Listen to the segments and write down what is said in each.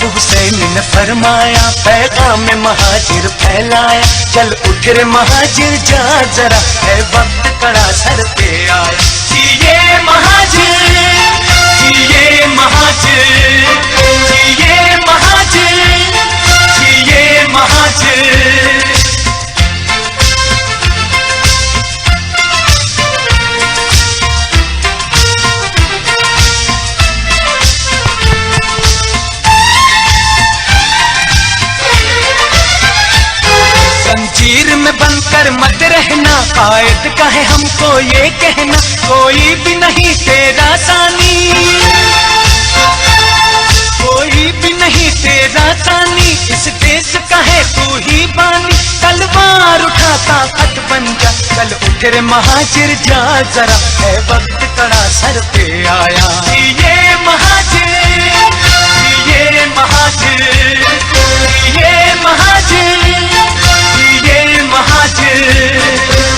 حسین نے فرمایا پیغام مہاجر پھیلایا چل اٹھ رے مہاجر جا ذرا ہے وقت کڑا سر پہ آیا جیے مہاجر جیے مہاجر جیے مہاجر جیے مہاجر زنجیر میں بند کر مت رہنا قائد کا ہے ہم کو یہ کہنا کوئی بھی نہیں تیرا ثانی کوئی بھی نہیں تیرا ثانی اس دیش کا ہے تو ہی بانی تلوار اٹھا طاقت بن جا چل اٹھ رے مہاجر جا ذرا ہے وقت کڑا سر پہ آیا یہ مہاجر یہ مہاجر یہ مہاجر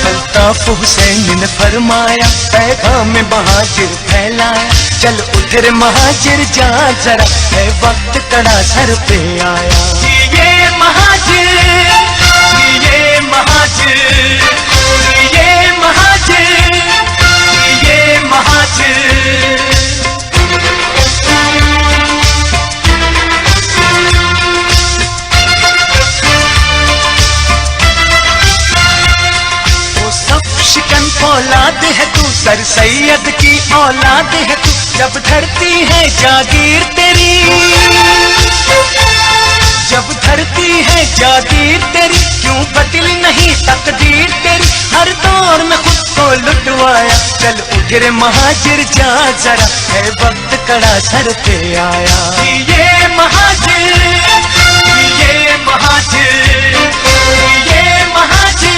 الطاف حسین نے فرمایا پیغام مہاجر پھیلایا چل اٹھ رے مہاجر جا ذرا ہے وقت کڑا سر پہ آیا یہ مہاجر یہ مہاجر یہ مہاجر یہ مہاجر اولاد ہے تو سر سید کی اولاد ہے تو جب دھرتی ہے جاگیر تیری جب دھرتی ہے جاگیر تیری کیوں بدل نہیں تقدیر تیری ہر دور میں خود کو لٹوایا چل اٹھ رے مہاجر جا ذرا ہے وقت کڑا سر پہ آیا یہ مہاجر یہ مہاجر یہ مہاجر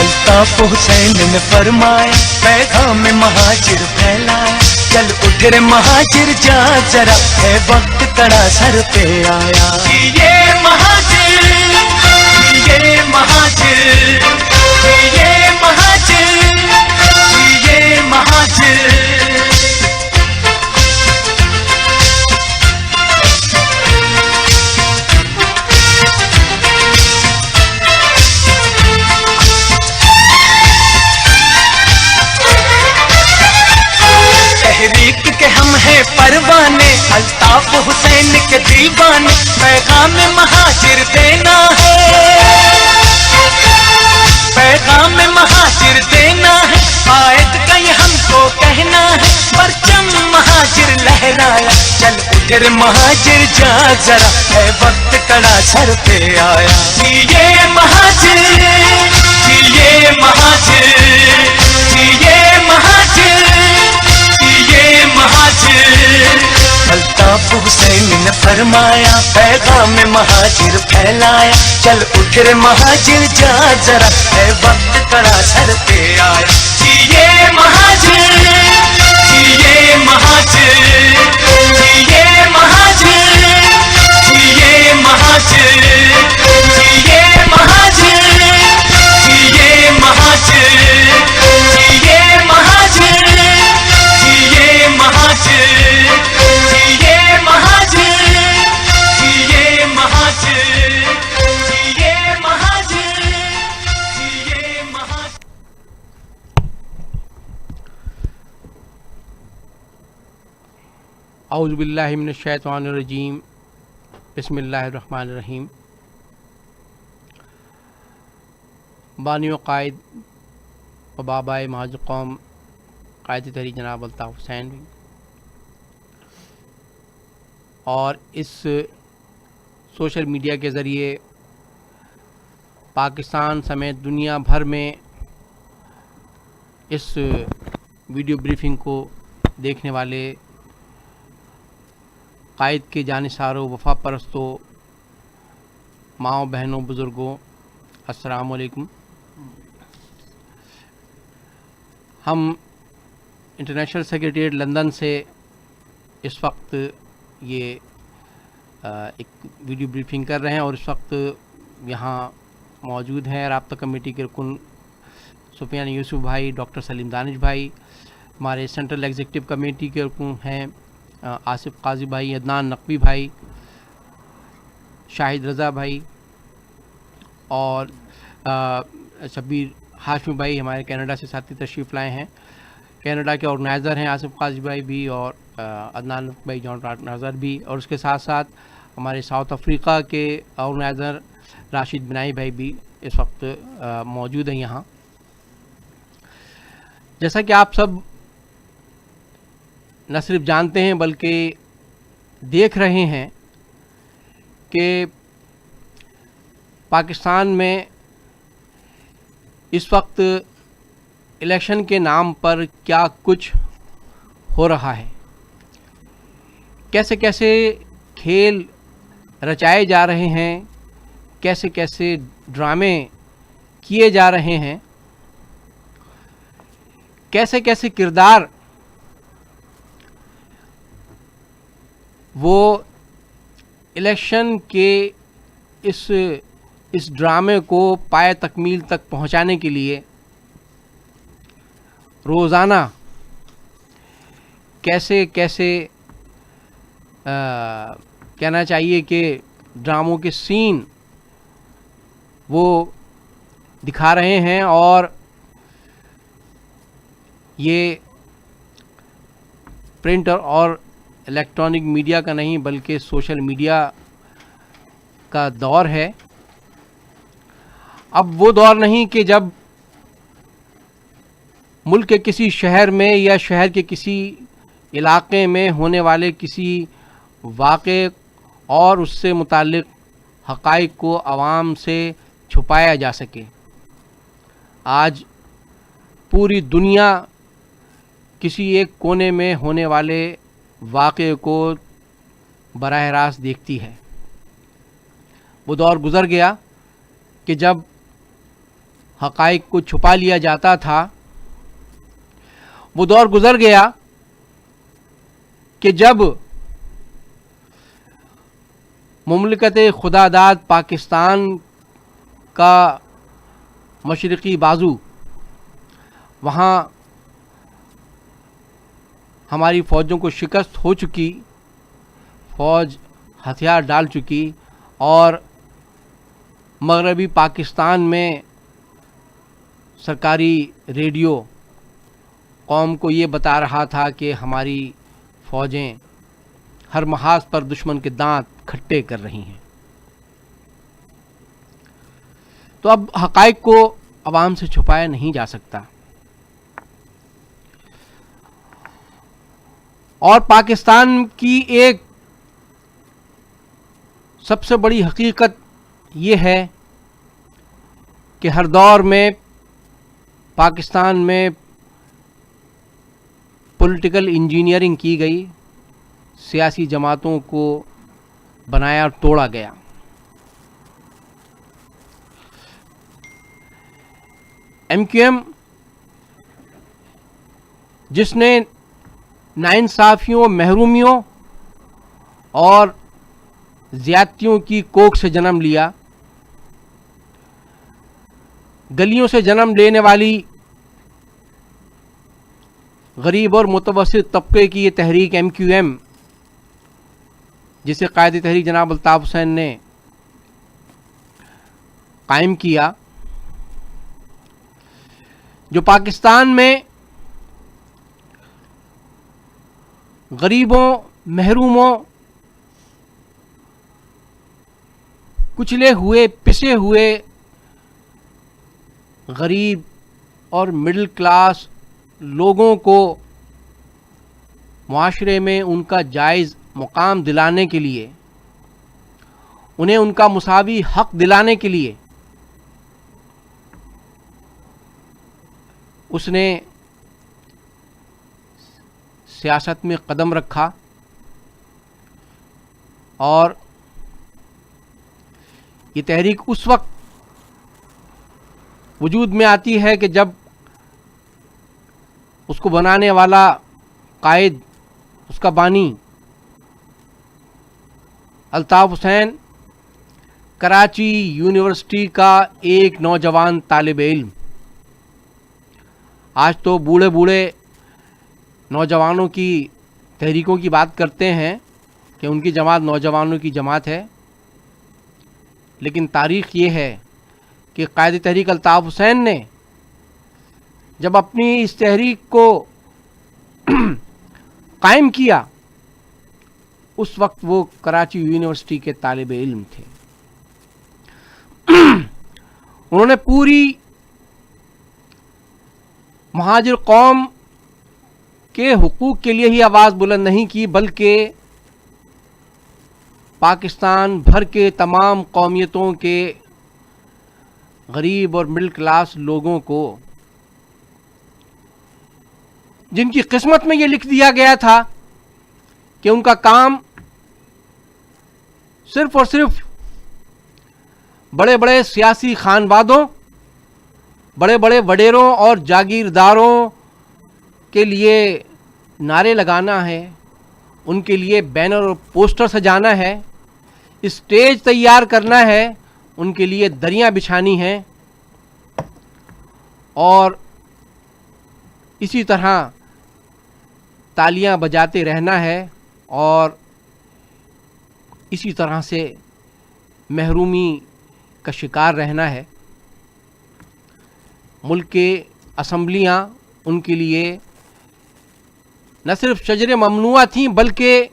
الطاف حسین نے فرمایا پیغام مہاجر پھیلایا چل اٹھ رے مہاجر جا ذرا ہے وقت کڑا سر پہ آیا یہ مہاجر یہ مہاجر یہ مہاجر یہ مہاجر تحریک کے ہم ہیں پروانے الطاف حسین کے دیوانے پیغام مہاجر دینا ہے پیغام مہاجر دینا ہے قائد کا یہ ہم کو کہنا ہے پرچم مہاجر لہرایا چل اٹھ رے مہاجر جا ذرا ہے وقت کڑا سر پہ آیا جیے مہاجر جیے مہاجر جیے مہاجر الطاف حسین نے فرمایا پیغام مہاجر پھیلایا چل اٹھ رے مہاجر جا ذرا ہے وقت کڑا سر پہ آیا جیے مہاجر جیے مہاجر جیے مہاجر جیے مہاجر جیے مہاجر جیے مہاجر جیے مہاجر جیے مہاجر اعوذ باللہ من الشیطان الرجیم بسم اللہ الرحمن الرحیم بانی و قائد و بابائے مہاجر قوم قائد تحریک جناب الطاف حسین بھی اور اس سوشل میڈیا کے ذریعے پاکستان سمیت دنیا بھر میں اس ویڈیو بریفنگ کو دیکھنے والے قائد کے جانثاروں وفا پرستوں ماؤں بہنوں بزرگوں السلام علیکم. ہم انٹرنیشنل سیکریٹریٹ لندن سے اس وقت یہ ایک ویڈیو بریفنگ کر رہے ہیں اور اس وقت یہاں موجود ہیں رابطہ کمیٹی کے رکن سفیان یوسف بھائی, ڈاکٹر سلیم دانش بھائی, ہمارے سینٹرل ایگزیکٹو کمیٹی کے رکن ہیں آصف قاضی بھائی, عدنان نقوی بھائی, شاہد رضا بھائی اور شبیر ہاشمی بھائی ہمارے کینیڈا سے ساتھی تشریف لائے ہیں. کینیڈا کے آرگنائزر ہیں آصف قاضی بھائی بھی اور عدنان نقوی بھائی جوائنٹ آرگنائزر بھی, اور اس کے ساتھ ساتھ ہمارے ساؤتھ افریقہ کے آرگنائزر راشد بنائی بھائی بھی اس وقت موجود ہیں یہاں. جیسا کہ آپ سب نہ صرف جانتے ہیں بلکہ دیکھ رہے ہیں کہ پاکستان میں اس وقت الیکشن کے نام پر کیا کچھ ہو رہا ہے, کیسے کیسے کھیل رچائے جا رہے ہیں, کیسے کیسے ڈرامے کیے جا رہے ہیں, کیسے کیسے کردار وہ الیکشن کے اس ڈرامے کو پائے تکمیل تک پہنچانے کے لیے روزانہ کیسے کیسے کہنا چاہیے کہ ڈراموں کے سین وہ دکھا رہے ہیں. اور یہ پرنٹ اور الیکٹرانک میڈیا کا نہیں بلکہ سوشل میڈیا کا دور ہے. اب وہ دور نہیں کہ جب ملک کے کسی شہر میں یا شہر کے کسی علاقے میں ہونے والے کسی واقعے اور اس سے متعلق حقائق کو عوام سے چھپایا جا سکے. آج پوری دنیا کسی ایک کونے میں ہونے والے واقعے کو براہ راست دیکھتی ہے. وہ دور گزر گیا کہ جب حقائق کو چھپا لیا جاتا تھا. وہ دور گزر گیا کہ جب مملکت خدا داد پاکستان کا مشرقی بازو, وہاں ہماری فوجوں کو شکست ہو چکی, فوج ہتھیار ڈال چکی, اور مغربی پاکستان میں سرکاری ریڈیو قوم کو یہ بتا رہا تھا کہ ہماری فوجیں ہر محاذ پر دشمن کے دانت کھٹے کر رہی ہیں. تو اب حقائق کو عوام سے چھپایا نہیں جا سکتا. اور پاکستان کی ایک سب سے بڑی حقیقت یہ ہے کہ ہر دور میں پاکستان میں پولیٹیکل انجینئرنگ کی گئی, سیاسی جماعتوں کو بنایا اور توڑا گیا. ایم کیو ایم جس نے ناانصافیوں, محرومیوں اور زیادتیوں کی کوکھ سے جنم لیا, گلیوں سے جنم لینے والی غریب اور متوسط طبقے کی یہ تحریک ایم کیو ایم, جسے قائد تحریک جناب الطاف حسین نے قائم کیا, جو پاکستان میں غریبوں, محروموں, کچلے ہوئے, پسے ہوئے غریب اور مڈل کلاس لوگوں کو معاشرے میں ان کا جائز مقام دلانے کے لیے, انہیں ان کا مساوی حق دلانے کے لیے اس نے سیاست میں قدم رکھا. اور یہ تحریک اس وقت وجود میں آتی ہے کہ جب اس کو بنانے والا قائد, اس کا بانی الطاف حسین کراچی یونیورسٹی کا ایک نوجوان طالب علم, آج تو بوڑھے بوڑھے نوجوانوں کی تحریکوں کی بات کرتے ہیں کہ ان کی جماعت نوجوانوں کی جماعت ہے، لیکن تاریخ یہ ہے کہ قائد تحریک الطاف حسین نے جب اپنی اس تحریک کو قائم کیا اس وقت وہ کراچی یونیورسٹی کے طالب علم تھے. انہوں نے پوری مہاجر قوم کے حقوق کے لیے ہی آواز بلند نہیں کی، بلکہ پاکستان بھر کے تمام قومیتوں کے غریب اور مڈل کلاس لوگوں کو، جن کی قسمت میں یہ لکھ دیا گیا تھا کہ ان کا کام صرف اور صرف بڑے بڑے سیاسی خانوادوں، بڑے بڑے وڈیروں اور جاگیرداروں کے لیے نعرے لگانا ہے، ان کے لیے بینر اور پوسٹر سجانا ہے، اسٹیج تیار کرنا ہے، ان کے لیے دریاں بچھانی ہیں، اور اسی طرح تالیاں بجاتے رہنا ہے، اور اسی طرح سے محرومی کا شکار رہنا ہے. ملک کے اسمبلیاں ان کے لیے نہ صرف شجر ممنوعہ تھیں، بلکہ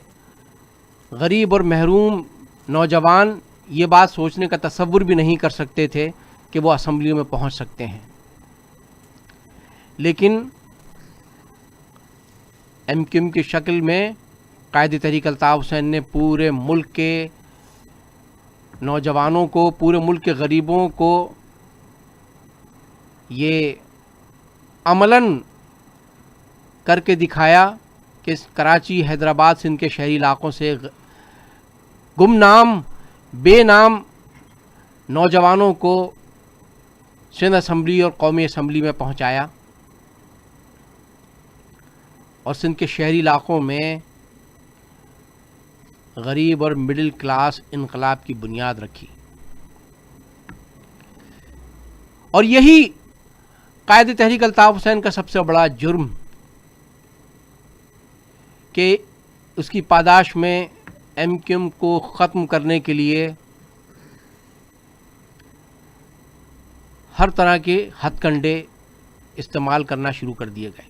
غریب اور محروم نوجوان یہ بات سوچنے کا تصور بھی نہیں کر سکتے تھے کہ وہ اسمبلیوں میں پہنچ سکتے ہیں. لیکن ایم کیو ایم کی شکل میں قائد تحریک الطاف حسین نے پورے ملک کے نوجوانوں کو، پورے ملک کے غریبوں کو یہ عملاً کر کے دکھایا کہ کراچی، حیدرآباد، سندھ کے شہری علاقوں سے گمنام، بے نام نوجوانوں کو سندھ اسمبلی اور قومی اسمبلی میں پہنچایا، اور سندھ کے شہری علاقوں میں غریب اور مڈل کلاس انقلاب کی بنیاد رکھی. اور یہی قائد تحریک الطاف حسین کا سب سے بڑا جرم کہ اس کی پاداش میں ایم کیو ایم کو ختم کرنے کے لیے ہر طرح کے ہتھ کنڈے استعمال کرنا شروع کر دیے گئے.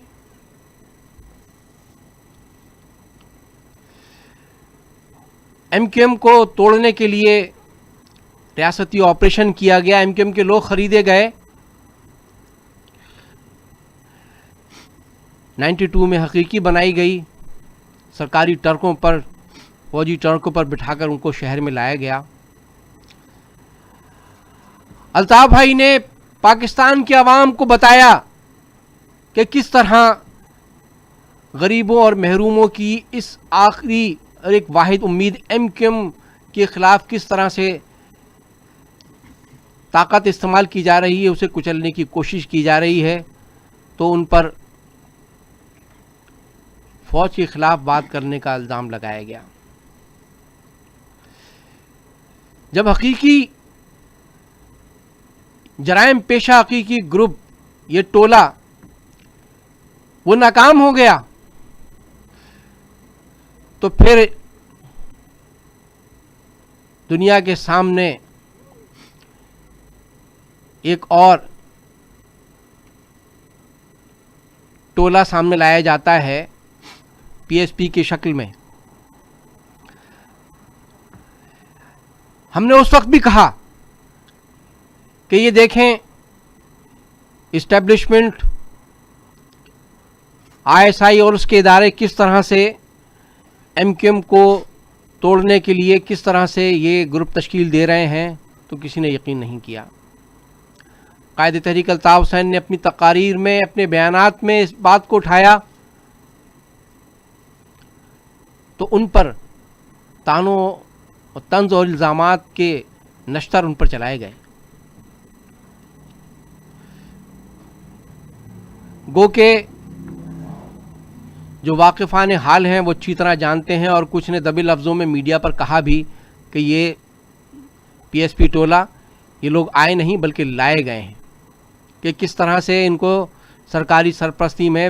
ایم کیو ایم کو توڑنے کے لیے ریاستی آپریشن کیا گیا، ایم کیو ایم کے لوگ خریدے گئے. 92 میں حقیقی بنائی گئی، سرکاری ٹرکوں پر، فوجی ٹرکوں پر بٹھا کر ان کو شہر میں لایا گیا. الطاف بھائی نے پاکستان کے عوام کو بتایا کہ کس طرح غریبوں اور محروموں کی اس آخری اور ایک واحد امید ایم کیو ایم کے خلاف کس طرح سے طاقت استعمال کی جا رہی ہے، اسے کچلنے کی کوشش کی جا رہی ہے. تو ان پر فوج کے خلاف بات کرنے کا الزام لگایا گیا. جب حقیقی جرائم پیشہ حقیقی گروپ، یہ ٹولہ، وہ ناکام ہو گیا، تو پھر دنیا کے سامنے ایک اور ٹولہ سامنے لایا جاتا ہے پی ایس پی کی شکل میں. ہم نے اس وقت بھی کہا کہ یہ دیکھیں اسٹیبلشمنٹ، آئی ایس آئی اور اس کے ادارے کس طرح سے ایم کیو ایم کو توڑنے کے لیے کس طرح سے یہ گروپ تشکیل دے رہے ہیں. تو کسی نے یقین نہیں کیا. قائد تحریک الطاف حسین نے اپنی تقاریر میں، اپنے بیانات میں اس بات کو اٹھایا، تو ان پر طعنوں اور طنز اور الزامات کے نشتر ان پر چلائے گئے. گو کہ جو واقفان حال ہیں وہ اچھی طرح جانتے ہیں، اور کچھ نے دبی لفظوں میں میڈیا پر کہا بھی کہ یہ پی ایس پی ٹولہ، یہ لوگ آئے نہیں بلکہ لائے گئے ہیں، کہ کس طرح سے ان کو سرکاری سرپرستی میں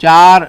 4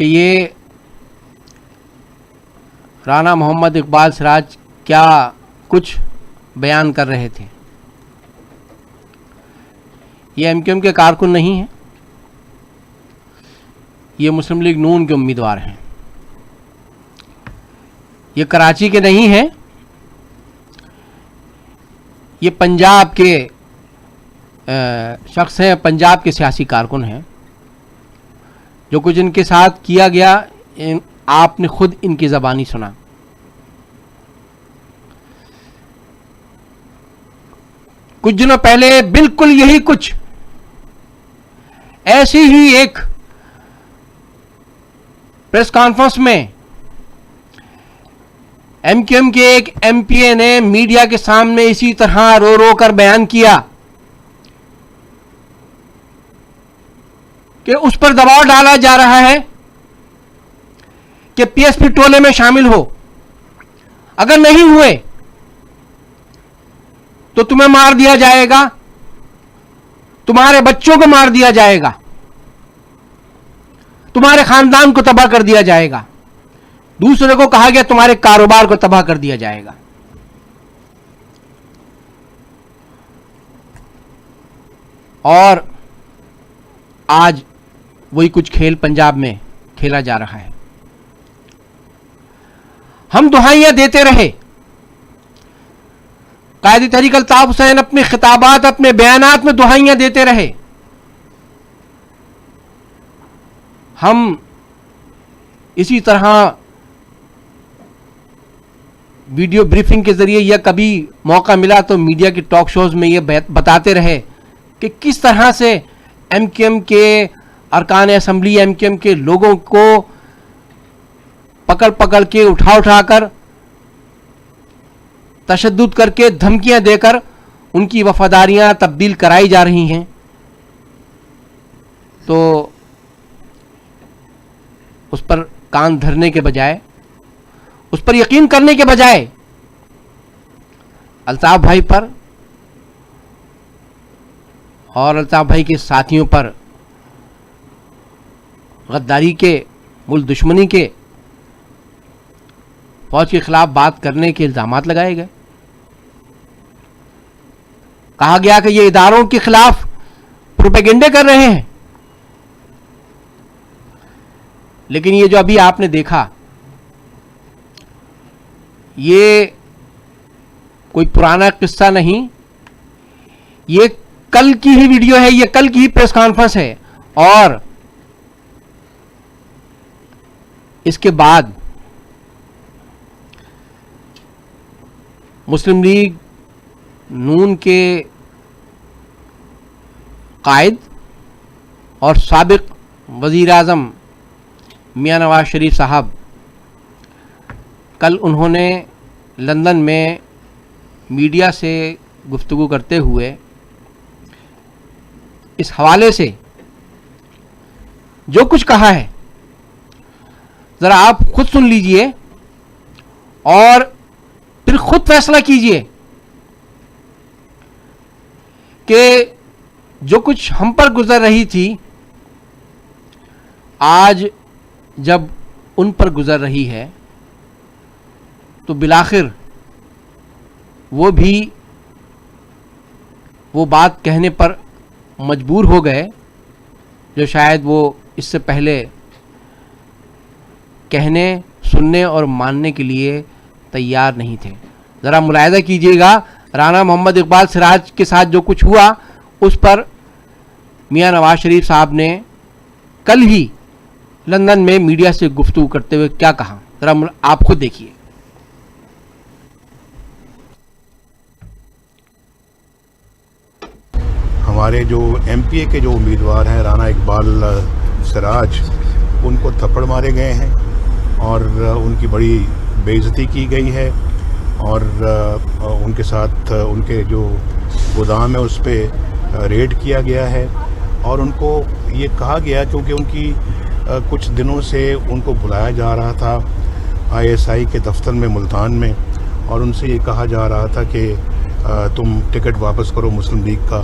کہ یہ رانا محمد اقبال سراج کیا کچھ بیان کر رہے تھے. یہ ایم کیو ایم کے کارکن نہیں ہیں, یہ مسلم لیگ نون کے امیدوار ہیں. یہ کراچی کے نہیں ہیں, یہ پنجاب کے شخص ہیں, پنجاب کے سیاسی کارکن ہیں. جو کچھ ان کے ساتھ کیا گیا آپ نے خود ان کی زبانی سنا. کچھ دنوں پہلے بالکل یہی کچھ ایسی ہی ایک پریس کانفرنس میں ایم کیو ایم کے ایک ایم پی اے نے میڈیا کے سامنے اسی طرح رو رو کر بیان کیا کہ اس پر دباؤ ڈالا جا رہا ہے کہ پی ایس پی ٹولے میں شامل ہو, اگر نہیں ہوئے تو تمہیں مار دیا جائے گا, تمہارے بچوں کو مار دیا جائے گا, تمہارے خاندان کو تباہ کر دیا جائے گا. دوسرے کو کہا گیا تمہارے کاروبار کو تباہ کر دیا جائے گا. اور آج وہی کچھ کھیل پنجاب میں کھیلا جا رہا ہے. ہم دہائیاں دیتے رہے, قائد تحریک الطاف حسین اپنے خطابات, اپنے بیانات میں دہائیاں دیتے رہے. ہم اسی طرح ویڈیو بریفنگ کے ذریعے یا کبھی موقع ملا تو میڈیا کی ٹاک شوز میں یہ بتاتے رہے کہ کس طرح سے ایم کیو ایم کے ارکان اسمبلی, ایم کیو ایم کے لوگوں کو پکڑ پکڑ کے اٹھا کر تشدد کر کے دھمکیاں دے کر ان کی وفاداریاں تبدیل کرائی جا رہی ہیں. تو اس پر کان دھرنے کے بجائے, اس پر یقین کرنے کے بجائے الطاف بھائی پر اور الطاف بھائی کے ساتھیوں پر غداری کے, ملک دشمنی کے, فوج کے خلاف بات کرنے کے الزامات لگائے گئے. کہا گیا کہ یہ اداروں کے خلاف پروپیگنڈے کر رہے ہیں. لیکن یہ جو ابھی آپ نے دیکھا یہ کوئی پرانا قصہ نہیں, یہ کل کی ہی ویڈیو ہے, یہ کل کی ہی پریس کانفرنس ہے. اور اس کے بعد مسلم لیگ نون کے قائد اور سابق وزیر اعظم میاں نواز شریف صاحب کل انہوں نے لندن میں میڈیا سے گفتگو کرتے ہوئے اس حوالے سے جو کچھ کہا ہے ذرا آپ خود سن لیجئے اور پھر خود فیصلہ کیجئے کہ جو کچھ ہم پر گزر رہی تھی آج جب ان پر گزر رہی ہے تو بالآخر وہ بھی وہ بات کہنے پر مجبور ہو گئے جو شاید وہ اس سے پہلے کہنے, سننے اور ماننے کے لیے تیار نہیں تھے. ذرا ملاحظہ کیجئے گا رانا محمد اقبال سراج کے ساتھ جو کچھ ہوا اس پر میاں نواز شریف صاحب نے کل ہی لندن میں میڈیا سے گفتگو کرتے ہوئے کیا کہا, ذرا آپ خود دیکھیے. ہمارے جو ایم پی اے کے جو امیدوار ہیں رانا اقبال سراج, ان کو تھپڑ مارے گئے ہیں اور ان کی بڑی بے عزتی کی گئی ہے اور ان کے ساتھ ان کے جو گودام ہے اس پہ ریڈ کیا گیا ہے اور ان کو یہ کہا گیا کیونکہ ان کی کچھ دنوں سے ان کو بلایا جا رہا تھا آئی ایس آئی کے دفتر میں ملتان میں اور ان سے یہ کہا جا رہا تھا کہ تم ٹکٹ واپس کرو مسلم لیگ کا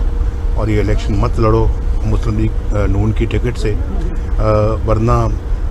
اور یہ الیکشن مت لڑو مسلم لیگ نون کی ٹکٹ سے, ورنہ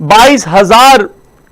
22,000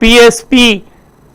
PSP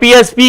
PSP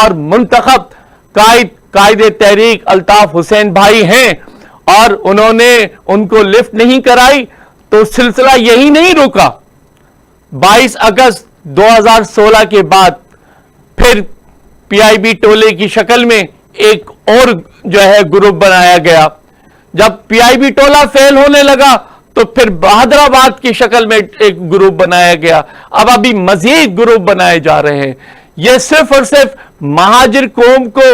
اور منتخب قائد تحریک الطاف حسین بھائی ہیں اور انہوں نے ان کو لفٹ نہیں کرائی تو سلسلہ یہی نہیں رکا. 22 اگست 2016 کے بعد پھر پی آئی بی ٹولے کی شکل میں ایک اور جو ہے گروپ بنایا گیا. جب پی آئی بی ٹولہ فیل ہونے لگا تو پھر بہادرآباد کی شکل میں ایک گروپ بنایا گیا. اب ابھی مزید گروپ بنائے جا رہے ہیں. یہ صرف اور صرف مہاجر قوم کو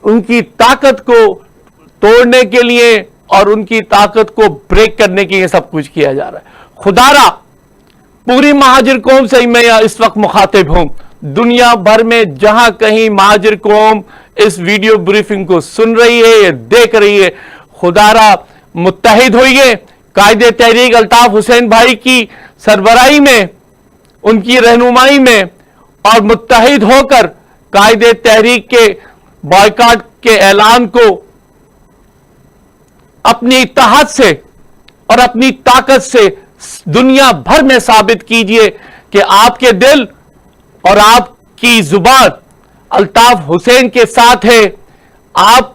ان کی طاقت کو توڑنے کے لیے اور ان کی طاقت کو بریک کرنے کے لیے سب کچھ کیا جا رہا ہے. خدا را پوری مہاجر قوم سے میں اس وقت مخاطب ہوں. دنیا بھر میں جہاں کہیں مہاجر قوم اس ویڈیو بریفنگ کو سن رہی ہے یا دیکھ رہی ہے, خدا را متحد ہوئیے. قائد تحریک الطاف حسین بھائی کی سربراہی میں, ان کی رہنمائی میں اور متحد ہو کر قائد تحریک کے بائیکاٹ کے اعلان کو اپنی اتحاد سے اور اپنی طاقت سے دنیا بھر میں ثابت کیجئے کہ آپ کے دل اور آپ کی زبان الطاف حسین کے ساتھ ہے. آپ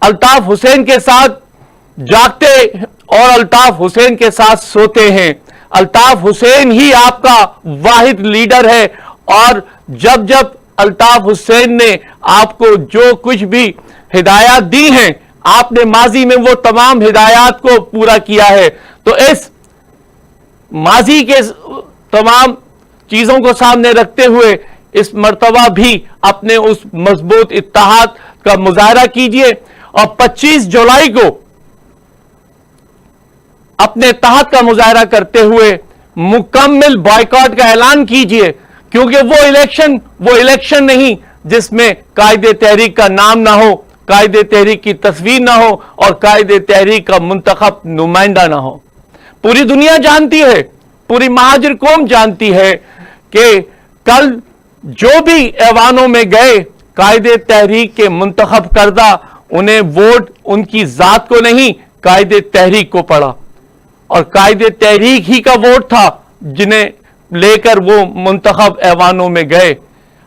الطاف حسین کے ساتھ جاگتے اور الطاف حسین کے ساتھ سوتے ہیں. الطاف حسین ہی آپ کا واحد لیڈر ہے اور جب جب الطاف حسین نے آپ کو جو کچھ بھی ہدایات دی ہیں آپ نے ماضی میں وہ تمام ہدایات کو پورا کیا ہے. تو اس ماضی کے تمام چیزوں کو سامنے رکھتے ہوئے اس مرتبہ بھی اپنے اس مضبوط اتحاد کا مظاہرہ کیجئے اور 25 جولائی کو اپنے اتحاد کا مظاہرہ کرتے ہوئے مکمل بائیکاٹ کا اعلان کیجئے, کیونکہ وہ الیکشن نہیں جس میں قائد تحریک کا نام نہ ہو, قائد تحریک کی تصویر نہ ہو اور قائد تحریک کا منتخب نمائندہ نہ ہو. پوری دنیا جانتی ہے, پوری مہاجر قوم جانتی ہے کہ کل جو بھی ایوانوں میں گئے قائد تحریک کے منتخب کردہ انہیں ووٹ ان کی ذات کو نہیں قائد تحریک کو پڑا اور قائد تحریک ہی کا ووٹ تھا جنہیں لے کر وہ منتخب ایوانوں میں گئے.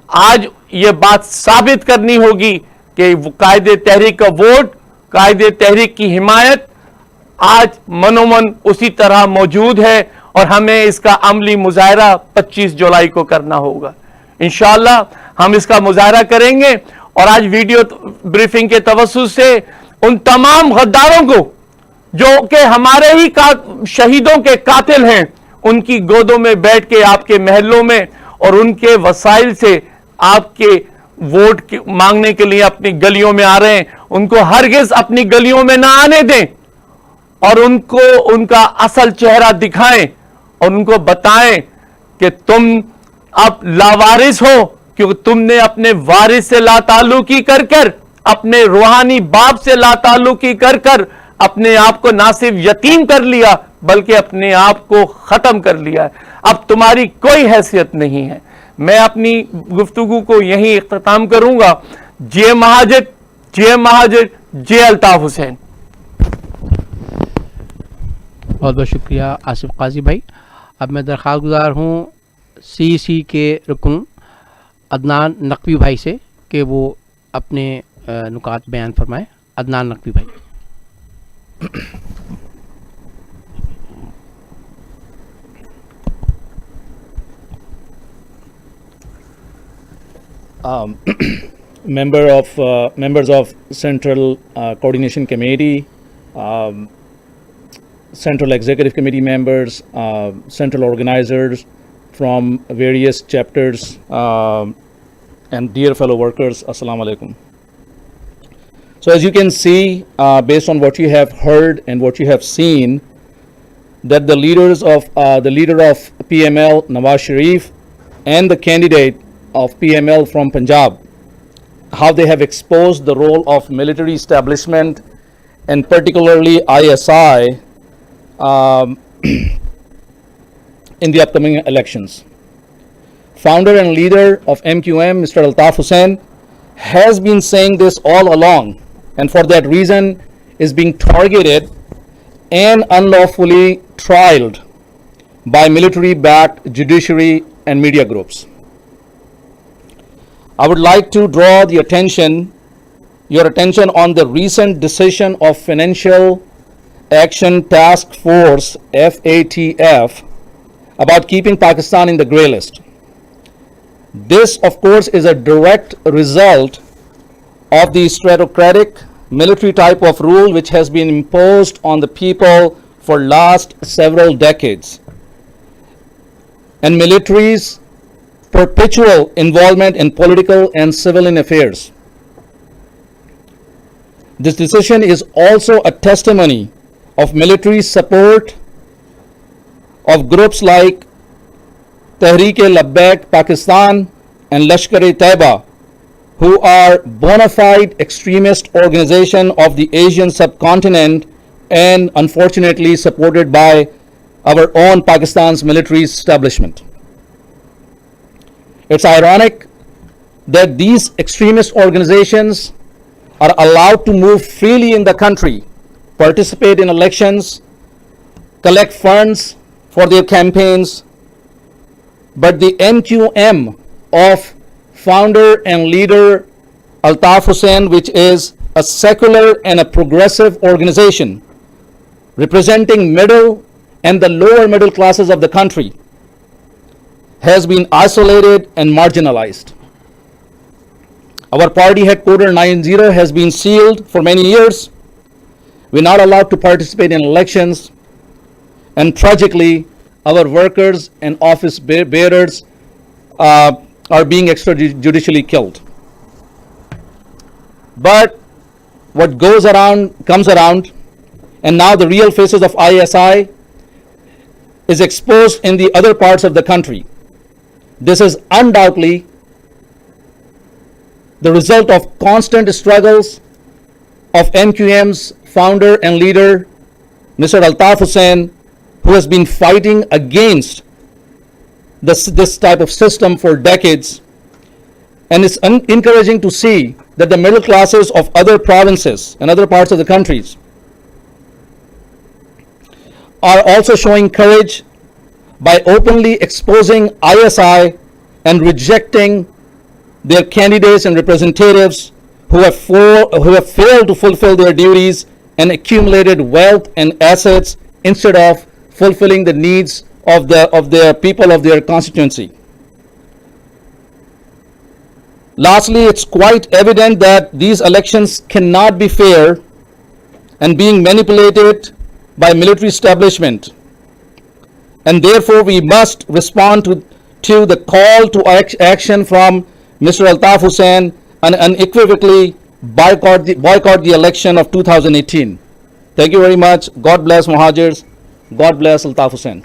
آج یہ بات ثابت کرنی ہوگی کہ قائد تحریک کا ووٹ, قائد تحریک کی حمایت آج منومن اسی طرح موجود ہے اور ہمیں اس کا عملی مظاہرہ 25 جولائی کو کرنا ہوگا. انشاءاللہ ہم اس کا مظاہرہ کریں گے اور آج ویڈیو بریفنگ کے توسط سے ان تمام غداروں کو جو کہ ہمارے ہی شہیدوں کے قاتل ہیں ان کی گودوں میں بیٹھ کے آپ کے محلوں میں اور ان کے وسائل سے آپ کے ووٹ مانگنے کے لیے اپنی گلیوں میں آ رہے ہیں, ان کو ہرگز اپنی گلیوں میں نہ آنے دیں اور ان کو ان کا اصل چہرہ دکھائیں اور ان کو بتائیں کہ تم اب لاوارث ہو کیونکہ تم نے اپنے وارث سے لا تعلقی کر کر, اپنے روحانی باپ سے لا تعلقی کر کر اپنے آپ کو نہ صرف یتیم کر لیا بلکہ اپنے آپ کو ختم کر لیا ہے. اب تمہاری کوئی حیثیت نہیں ہے. میں اپنی گفتگو کو یہیں اختتام کروں گا. جے مہاجر, جے مہاجر, جے الطاف حسین. بہت بہت شکریہ آصف قاضی بھائی. اب میں درخواست گزار ہوں سی سی کے رکن عدنان نقوی بھائی سے کہ وہ اپنے نکات بیان فرمائیں. عدنان نقوی بھائی. members of Central Coordination Committee, Central Executive Committee members, Central organizers from various chapters, and dear fellow workers, Assalamu alaikum. So as you can see, based on what you have heard and what you have seen, that the leader of PML, Nawaz Sharif, and the candidate of PML from Punjab, how they have exposed the role of military establishment and particularly ISI in the upcoming elections. Founder and leader of MQM, Mr. Altaf Hussain, has been saying this all along, and for that reason is being targeted and unlawfully trialed by military-backed judiciary and media groups. I would like to draw your attention on the recent decision of Financial Action Task Force FATF about keeping Pakistan in the grey list. This, of course, is a direct result of the statocratic military type of rule which has been imposed on the people for last several decades, and military's perpetual involvement in political and civilian affairs. This decision is also a testimony of military support of groups like Tehreek-e-Labbaik Pakistan and Lashkar-e-Taiba, who are bona fide extremist organization of the Asian subcontinent and unfortunately supported by our own Pakistan's military establishment. It's ironic that these extremist organizations are allowed to move freely in the country, participate in elections, collect funds for their campaigns, but the NQM of founder and leader Altaf Hussain, which is a secular and a progressive organization representing middle and the lower middle classes of the country, has been isolated and marginalized. Our party headquarters 90 has been sealed for many years. We're not allowed to participate in elections, and tragically, our workers and office bearers are being extrajudicially killed. But what goes around comes around, and now the real faces of ISI is exposed in the other parts of the country. This is undoubtedly the result of constant struggles of NQM's founder and leader, Mr. Altaf Hussain, who has been fighting against this type of system for decades. And it's encouraging to see that the middle classes of other provinces and other parts of the countries are also showing courage by openly exposing ISI and rejecting their candidates and representatives who have failed to fulfill their duties and accumulated wealth and assets instead of fulfilling the needs of the people of their constituency. Lastly, it's quite evident that these elections cannot be fair and being manipulated by military establishment, and therefore we must respond to the call to action from Mr. Altaf Hussain and unequivocally boycott the election of 2018. Thank you very much. God bless Muhajirs. God bless Altaf Hussain.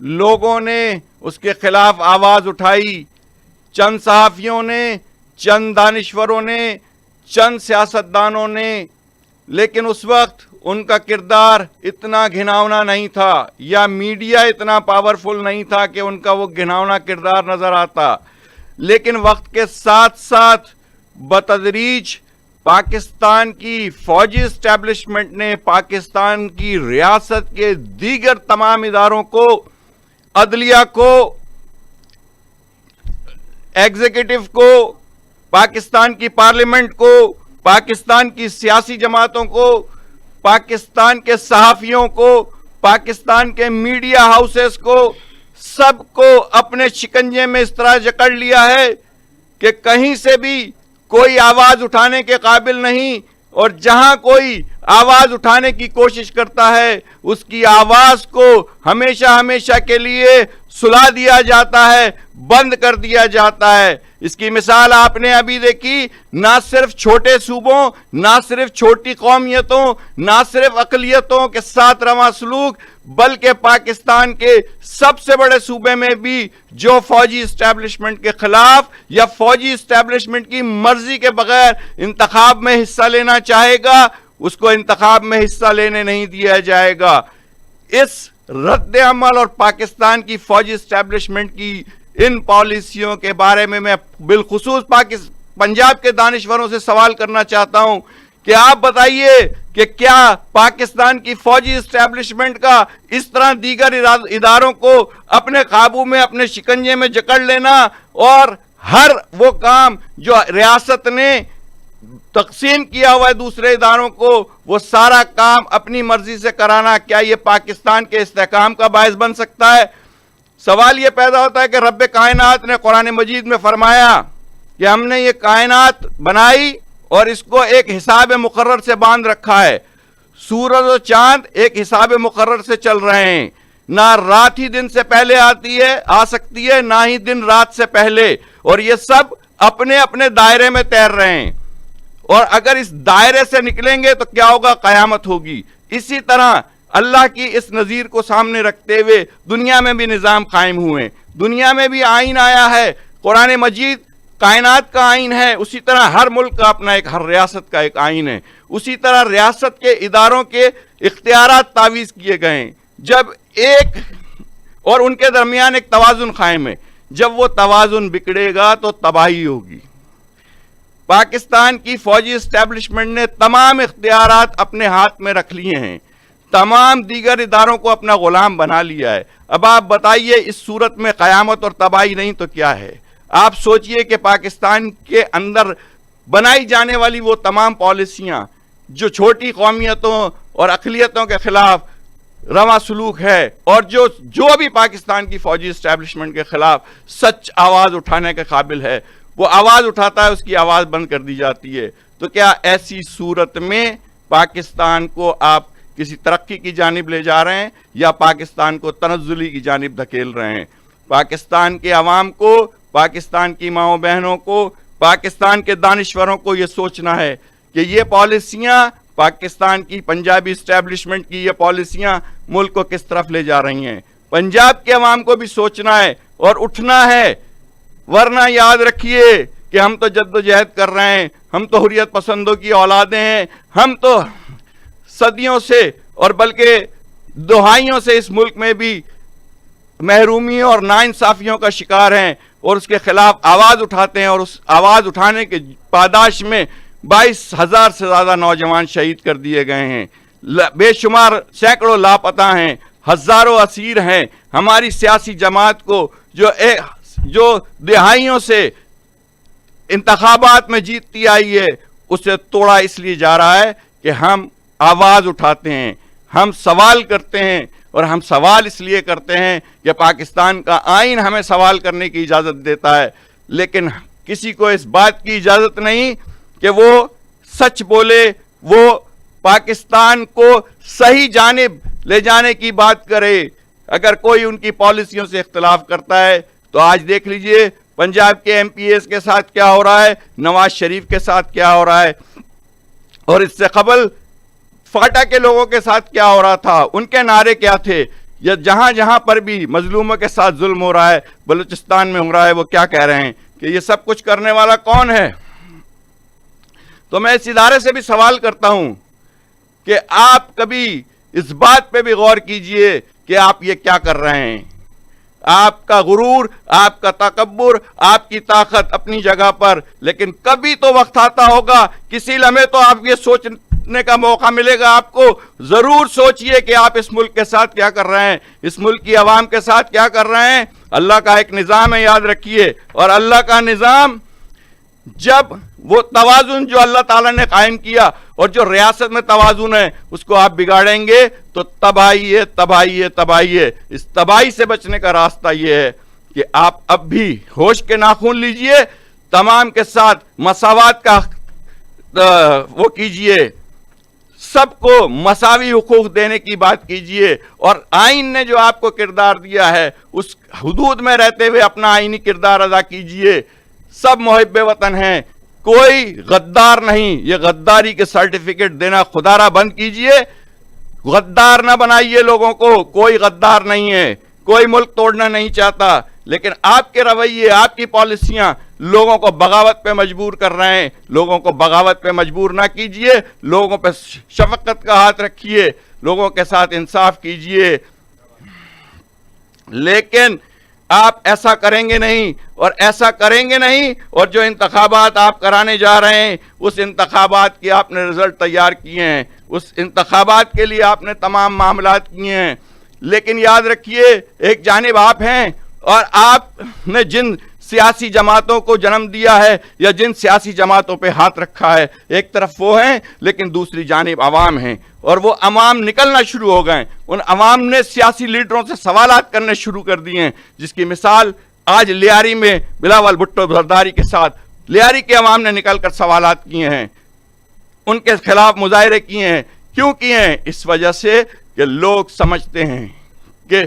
لوگوں نے اس کے خلاف آواز اٹھائی، چند صحافیوں نے، چند دانشوروں نے، چند سیاستدانوں نے، لیکن اس وقت ان کا کردار اتنا گھناؤنا نہیں تھا، یا میڈیا اتنا پاورفل نہیں تھا کہ ان کا وہ گھناؤنا کردار نظر آتا. لیکن وقت کے ساتھ ساتھ بتدریج پاکستان کی فوجی اسٹیبلشمنٹ نے پاکستان کی ریاست کے دیگر تمام اداروں کو، عدلیہ کو، ایگزیکٹو کو، پاکستان کی پارلیمنٹ کو، پاکستان کی سیاسی جماعتوں کو، پاکستان کے صحافیوں کو، پاکستان کے میڈیا ہاؤسز کو، سب کو اپنے شکنجے میں اس طرح جکڑ لیا ہے کہ کہیں سے بھی کوئی آواز اٹھانے کے قابل نہیں، اور جہاں کوئی آواز اٹھانے کی کوشش کرتا ہے اس کی آواز کو ہمیشہ ہمیشہ کے لیے سلا دیا جاتا ہے، بند کر دیا جاتا ہے. اس کی مثال آپ نے ابھی دیکھی، نہ صرف چھوٹے صوبوں، نہ صرف چھوٹی قومیتوں، نہ صرف اقلیتوں کے ساتھ رواں سلوک، بلکہ پاکستان کے سب سے بڑے صوبے میں بھی جو فوجی اسٹیبلشمنٹ کے خلاف یا فوجی اسٹیبلشمنٹ کی مرضی کے بغیر انتخاب میں حصہ لینا چاہے گا، اس کو انتخاب میں حصہ لینے نہیں دیا جائے گا. اس رد عمل اور پاکستان کی فوجی اسٹیبلشمنٹ کی ان پالیسیوں کے بارے میں بالخصوص پنجاب کے دانشوروں سے سوال کرنا چاہتا ہوں کہ آپ بتائیے کہ کیا پاکستان کی فوجی اسٹیبلشمنٹ کا اس طرح دیگر اداروں کو اپنے قابو میں، اپنے شکنجے میں جکڑ لینا اور ہر وہ کام جو ریاست نے تقسیم کیا ہوا ہے دوسرے اداروں کو، وہ سارا کام اپنی مرضی سے کرانا، کیا یہ پاکستان کے استحکام کا باعث بن سکتا ہے؟ سوال یہ پیدا ہوتا ہے کہ رب کائنات نے قرآن مجید میں فرمایا کہ ہم نے یہ کائنات بنائی اور اس کو ایک حساب مقرر سے باندھ رکھا ہے. سورج و چاند ایک حساب مقرر سے چل رہے ہیں، نہ رات ہی دن سے پہلے آ سکتی ہے، نہ ہی دن رات سے پہلے، اور یہ سب اپنے اپنے دائرے میں تیر رہے ہیں، اور اگر اس دائرے سے نکلیں گے تو کیا ہوگا؟ قیامت ہوگی. اسی طرح اللہ کی اس نظیر کو سامنے رکھتے ہوئے دنیا میں بھی نظام قائم ہوئے، دنیا میں بھی آئین آیا ہے. قرآن مجید کائنات کا آئین ہے، اسی طرح ہر ملک کا اپنا ہر ریاست کا ایک آئین ہے. اسی طرح ریاست کے اداروں کے اختیارات تعویض کیے گئے ہیں، جب ایک اور ان کے درمیان ایک توازن قائم ہے. جب وہ توازن بگڑے گا تو تباہی ہوگی. پاکستان کی فوجی اسٹیبلشمنٹ نے تمام اختیارات اپنے ہاتھ میں رکھ لیے ہیں، تمام دیگر اداروں کو اپنا غلام بنا لیا ہے. اب آپ بتائیے اس صورت میں قیامت اور تباہی نہیں تو کیا ہے؟ آپ سوچئے کہ پاکستان کے اندر بنائی جانے والی وہ تمام پالیسیاں جو چھوٹی قومیتوں اور اقلیتوں کے خلاف رواں سلوک ہے، اور جو بھی پاکستان کی فوجی اسٹیبلشمنٹ کے خلاف سچ آواز اٹھانے کے قابل ہے، وہ آواز اٹھاتا ہے، اس کی آواز بند کر دی جاتی ہے. تو کیا ایسی صورت میں پاکستان کو آپ کسی ترقی کی جانب لے جا رہے ہیں یا پاکستان کو تنزلی کی جانب دھکیل رہے ہیں؟ پاکستان کے عوام کو، پاکستان کی ماؤں بہنوں کو، پاکستان کے دانشوروں کو یہ سوچنا ہے کہ یہ پالیسیاں، پاکستان کی پنجابی اسٹیبلشمنٹ کی یہ پالیسیاں ملک کو کس طرف لے جا رہی ہیں. پنجاب کے عوام کو بھی سوچنا ہے اور اٹھنا ہے، ورنہ یاد رکھیے کہ ہم تو جد و جہد کر رہے ہیں، ہم تو حریت پسندوں کی اولادیں ہیں، ہم تو صدیوں سے اور بلکہ دہائیوں سے اس ملک میں بھی محرومی اور ناانصافیوں کا شکار ہیں، اور اس کے خلاف آواز اٹھاتے ہیں، اور اس آواز اٹھانے کے پاداش میں 22,000 سے زیادہ نوجوان شہید کر دیے گئے ہیں، بے شمار سینکڑوں لاپتہ ہیں، ہزاروں اسیر ہیں. ہماری سیاسی جماعت کو جو دہائیوں سے انتخابات میں جیتتی آئی ہے، اسے توڑا اس لیے جا رہا ہے کہ ہم آواز اٹھاتے ہیں، ہم سوال کرتے ہیں، اور ہم سوال اس لیے کرتے ہیں کہ پاکستان کا آئین ہمیں سوال کرنے کی اجازت دیتا ہے، لیکن کسی کو اس بات کی اجازت نہیں کہ وہ سچ بولے، وہ پاکستان کو صحیح جانب لے جانے کی بات کرے. اگر کوئی ان کی پالیسیوں سے اختلاف کرتا ہے تو آج دیکھ لیجئے پنجاب کے ایم پی ایس کے ساتھ کیا ہو رہا ہے، نواز شریف کے ساتھ کیا ہو رہا ہے، اور اس سے قبل فاٹا کے لوگوں کے ساتھ کیا ہو رہا تھا. ان کے نعرے کیا تھے یا جہاں جہاں پر بھی مظلوموں کے ساتھ ظلم ہو رہا ہے، بلوچستان میں ہو رہا ہے، وہ کیا کہہ رہے ہیں کہ یہ سب کچھ کرنے والا کون ہے؟ تو میں اس ادارے سے بھی سوال کرتا ہوں کہ آپ کبھی اس بات پہ بھی غور کیجئے کہ آپ یہ کیا کر رہے ہیں۔ آپ کا غرور، آپ کا تکبر، آپ کی طاقت اپنی جگہ پر، لیکن کبھی تو وقت آتا ہوگا، کسی لمحے تو آپ یہ سوچنے کا موقع ملے گا آپ کو، ضرور سوچئے کہ آپ اس ملک کے ساتھ کیا کر رہے ہیں، اس ملک کی عوام کے ساتھ کیا کر رہے ہیں۔ اللہ کا ایک نظام ہے، یاد رکھیے، اور اللہ کا نظام جب وہ توازن جو اللہ تعالیٰ نے قائم کیا اور جو ریاست میں توازن ہے اس کو آپ بگاڑیں گے تو تباہی ہے، تباہی ہے، تباہی ہے۔ اس تباہی سے بچنے کا راستہ یہ ہے کہ آپ اب بھی ہوش کے ناخن لیجئے، تمام کے ساتھ مساوات کا وہ کیجئے، سب کو مساوی حقوق دینے کی بات کیجئے، اور آئین نے جو آپ کو کردار دیا ہے اس حدود میں رہتے ہوئے اپنا آئینی کردار ادا کیجئے۔ سب محب وطن ہیں، کوئی غدار نہیں، یہ غداری کے سرٹیفکیٹ دینا خدا را بند کیجئے، غدار نہ بنائیے لوگوں کو، کوئی غدار نہیں ہے، کوئی ملک توڑنا نہیں چاہتا، لیکن آپ کے رویے، آپ کی پالیسیاں لوگوں کو بغاوت پہ مجبور کر رہے ہیں۔ لوگوں کو بغاوت پہ مجبور نہ کیجئے، لوگوں پہ شفقت کا ہاتھ رکھیے، لوگوں کے ساتھ انصاف کیجئے، لیکن آپ ایسا کریں گے نہیں، اور ایسا کریں گے نہیں، اور جو انتخابات آپ کرانے جا رہے ہیں اس انتخابات کی آپ نے رزلٹ تیار کیے ہیں، اس انتخابات کے لیے آپ نے تمام معاملات کیے ہیں، لیکن یاد رکھیے ایک جانب آپ ہیں، اور آپ نے جن سیاسی جماعتوں کو جنم دیا ہے یا جن سیاسی جماعتوں پہ ہاتھ رکھا ہے، ایک طرف وہ ہیں لیکن دوسری جانب عوام ہیں، اور وہ عوام نکلنا شروع ہو گئے۔ ان عوام نے سیاسی لیڈروں سے سوالات کرنے شروع کر دیے ہیں، جس کی مثال آج لیاری میں بلاول بھٹو زرداری کے ساتھ لیاری کے عوام نے نکل کر سوالات کیے ہیں، ان کے خلاف مظاہرے کیے ہیں۔ کیوں کیے ہیں؟ اس وجہ سے کہ لوگ سمجھتے ہیں کہ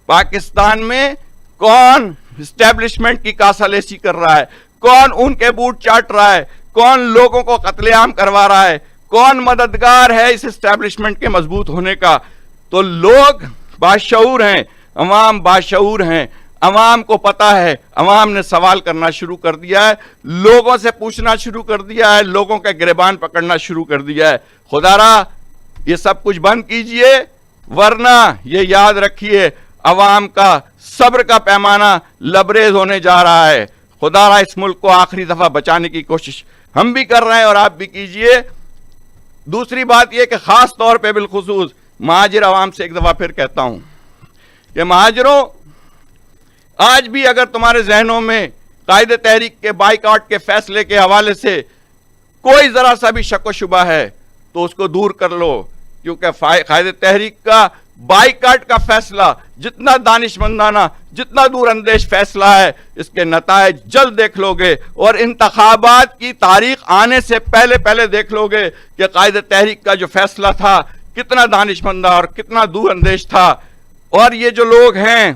پاکستان میں کون اسٹیبلشمنٹ کی کاسالیسی کر رہا ہے، کون ان کے بوٹ چاٹ رہا ہے، کون لوگوں کو قتل عام کروا رہا ہے، کون مددگار ہے اس اسٹیبلشمنٹ کے مضبوط ہونے کا۔ تو لوگ باشعور ہیں، عوام باشعور ہیں، عوام کو پتا ہے، عوام نے سوال کرنا شروع کر دیا ہے، لوگوں سے پوچھنا شروع کر دیا ہے، لوگوں کے گریبان پکڑنا شروع کر دیا ہے۔ خدا را یہ سب کچھ بند کیجئے، ورنہ یہ یاد رکھیے عوام کا صبر کا پیمانہ لبریز ہونے جا رہا ہے۔ خدا را اس ملک کو آخری دفعہ بچانے کی کوشش ہم بھی کر رہے ہیں اور آپ بھی کیجئے۔ دوسری بات یہ کہ خاص طور پہ بالخصوص مہاجر عوام سے ایک دفعہ پھر کہتا ہوں کہ مہاجروں، آج بھی اگر تمہارے ذہنوں میں قائد تحریک کے بائیکاٹ کے فیصلے کے حوالے سے کوئی ذرا سا بھی شک و شبہ ہے تو اس کو دور کر لو، کیونکہ قائد تحریک کا بائیکاٹ کا فیصلہ جتنا دانشمندانہ، جتنا دور اندیش فیصلہ ہے، اس کے نتائج جلد دیکھ لو گے، اور انتخابات کی تاریخ آنے سے پہلے دیکھ لو گے کہ قائد تحریک کا جو فیصلہ تھا کتنا دانشمندہ اور کتنا دور اندیش تھا۔ اور یہ جو لوگ ہیں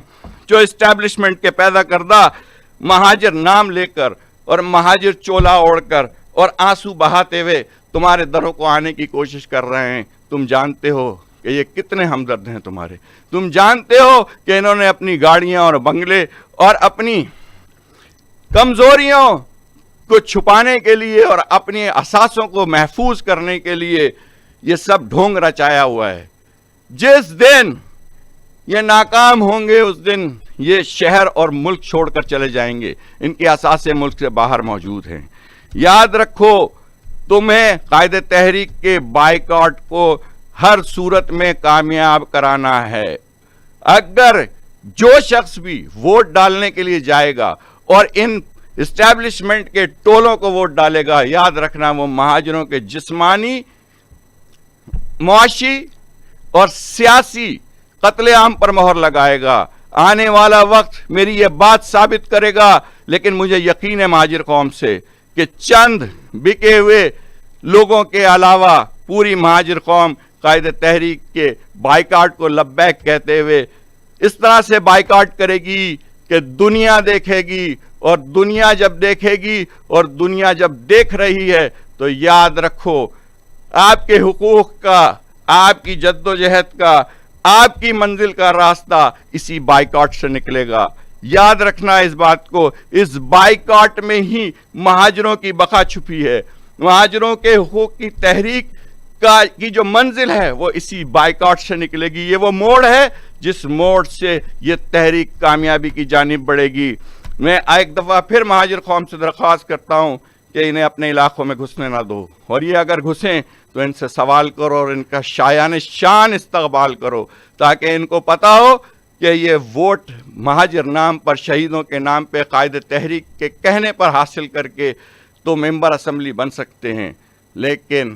جو اسٹیبلشمنٹ کے پیدا کردہ مہاجر نام لے کر اور مہاجر چولا اوڑھ کر اور آنسو بہاتے ہوئے تمہارے دروں کو آنے کی کوشش کر رہے ہیں، تم جانتے ہو کہ یہ کتنے ہمدرد ہیں تمہارے، تم جانتے ہو کہ انہوں نے اپنی گاڑیاں اور بنگلے اور اپنی کمزوریوں کو چھپانے کے لیے اور اپنی اثاثوں کو محفوظ کرنے کے لیے یہ سب ڈھونگ رچایا ہوا ہے۔ جس دن یہ ناکام ہوں گے اس دن یہ شہر اور ملک چھوڑ کر چلے جائیں گے، ان کے اثاثے ملک سے باہر موجود ہیں۔ یاد رکھو تمہیں قائد تحریک کے بائیکاٹ کو ہر صورت میں کامیاب کرانا ہے۔ اگر جو شخص بھی ووٹ ڈالنے کے لیے جائے گا اور ان اسٹیبلشمنٹ کے ٹولوں کو ووٹ ڈالے گا، یاد رکھنا وہ مہاجروں کے جسمانی، معاشی اور سیاسی قتل عام پر مہر لگائے گا۔ آنے والا وقت میری یہ بات ثابت کرے گا، لیکن مجھے یقین ہے مہاجر قوم سے کہ چند بکے ہوئے لوگوں کے علاوہ پوری مہاجر قوم قائد تحریک کے بائیکاٹ کو لبیک کہتے ہوئے اس طرح سے بائیکاٹ کرے گی کہ دنیا دیکھے گی، اور دنیا جب دیکھے گی اور دنیا جب دیکھ رہی ہے تو یاد رکھو آپ کے حقوق کا، آپ کی جد و جہد کا، آپ کی منزل کا راستہ اسی بائیکاٹ سے نکلے گا. یاد رکھنا اس بات کو, اس بائیکاٹ میں ہی مہاجروں کی بقا چھپی ہے. مہاجروں کے حقوق کی تحریک کی جو منزل ہے وہ اسی بائیکاٹ سے نکلے گی. یہ وہ موڑ ہے جس موڑ سے یہ تحریک کامیابی کی جانب بڑھے گی. میں ایک دفعہ پھر مہاجر قوم سے درخواست کرتا ہوں کہ انہیں اپنے علاقوں میں گھسنے نہ دو, اور یہ اگر گھسیں تو ان سے سوال کرو اور ان کا شایان شان استقبال کرو, تاکہ ان کو پتا ہو کہ یہ ووٹ مہاجر نام پر, شہیدوں کے نام پہ, قائد تحریک کے کہنے پر حاصل کر کے تو ممبر اسمبلی بن سکتے ہیں, لیکن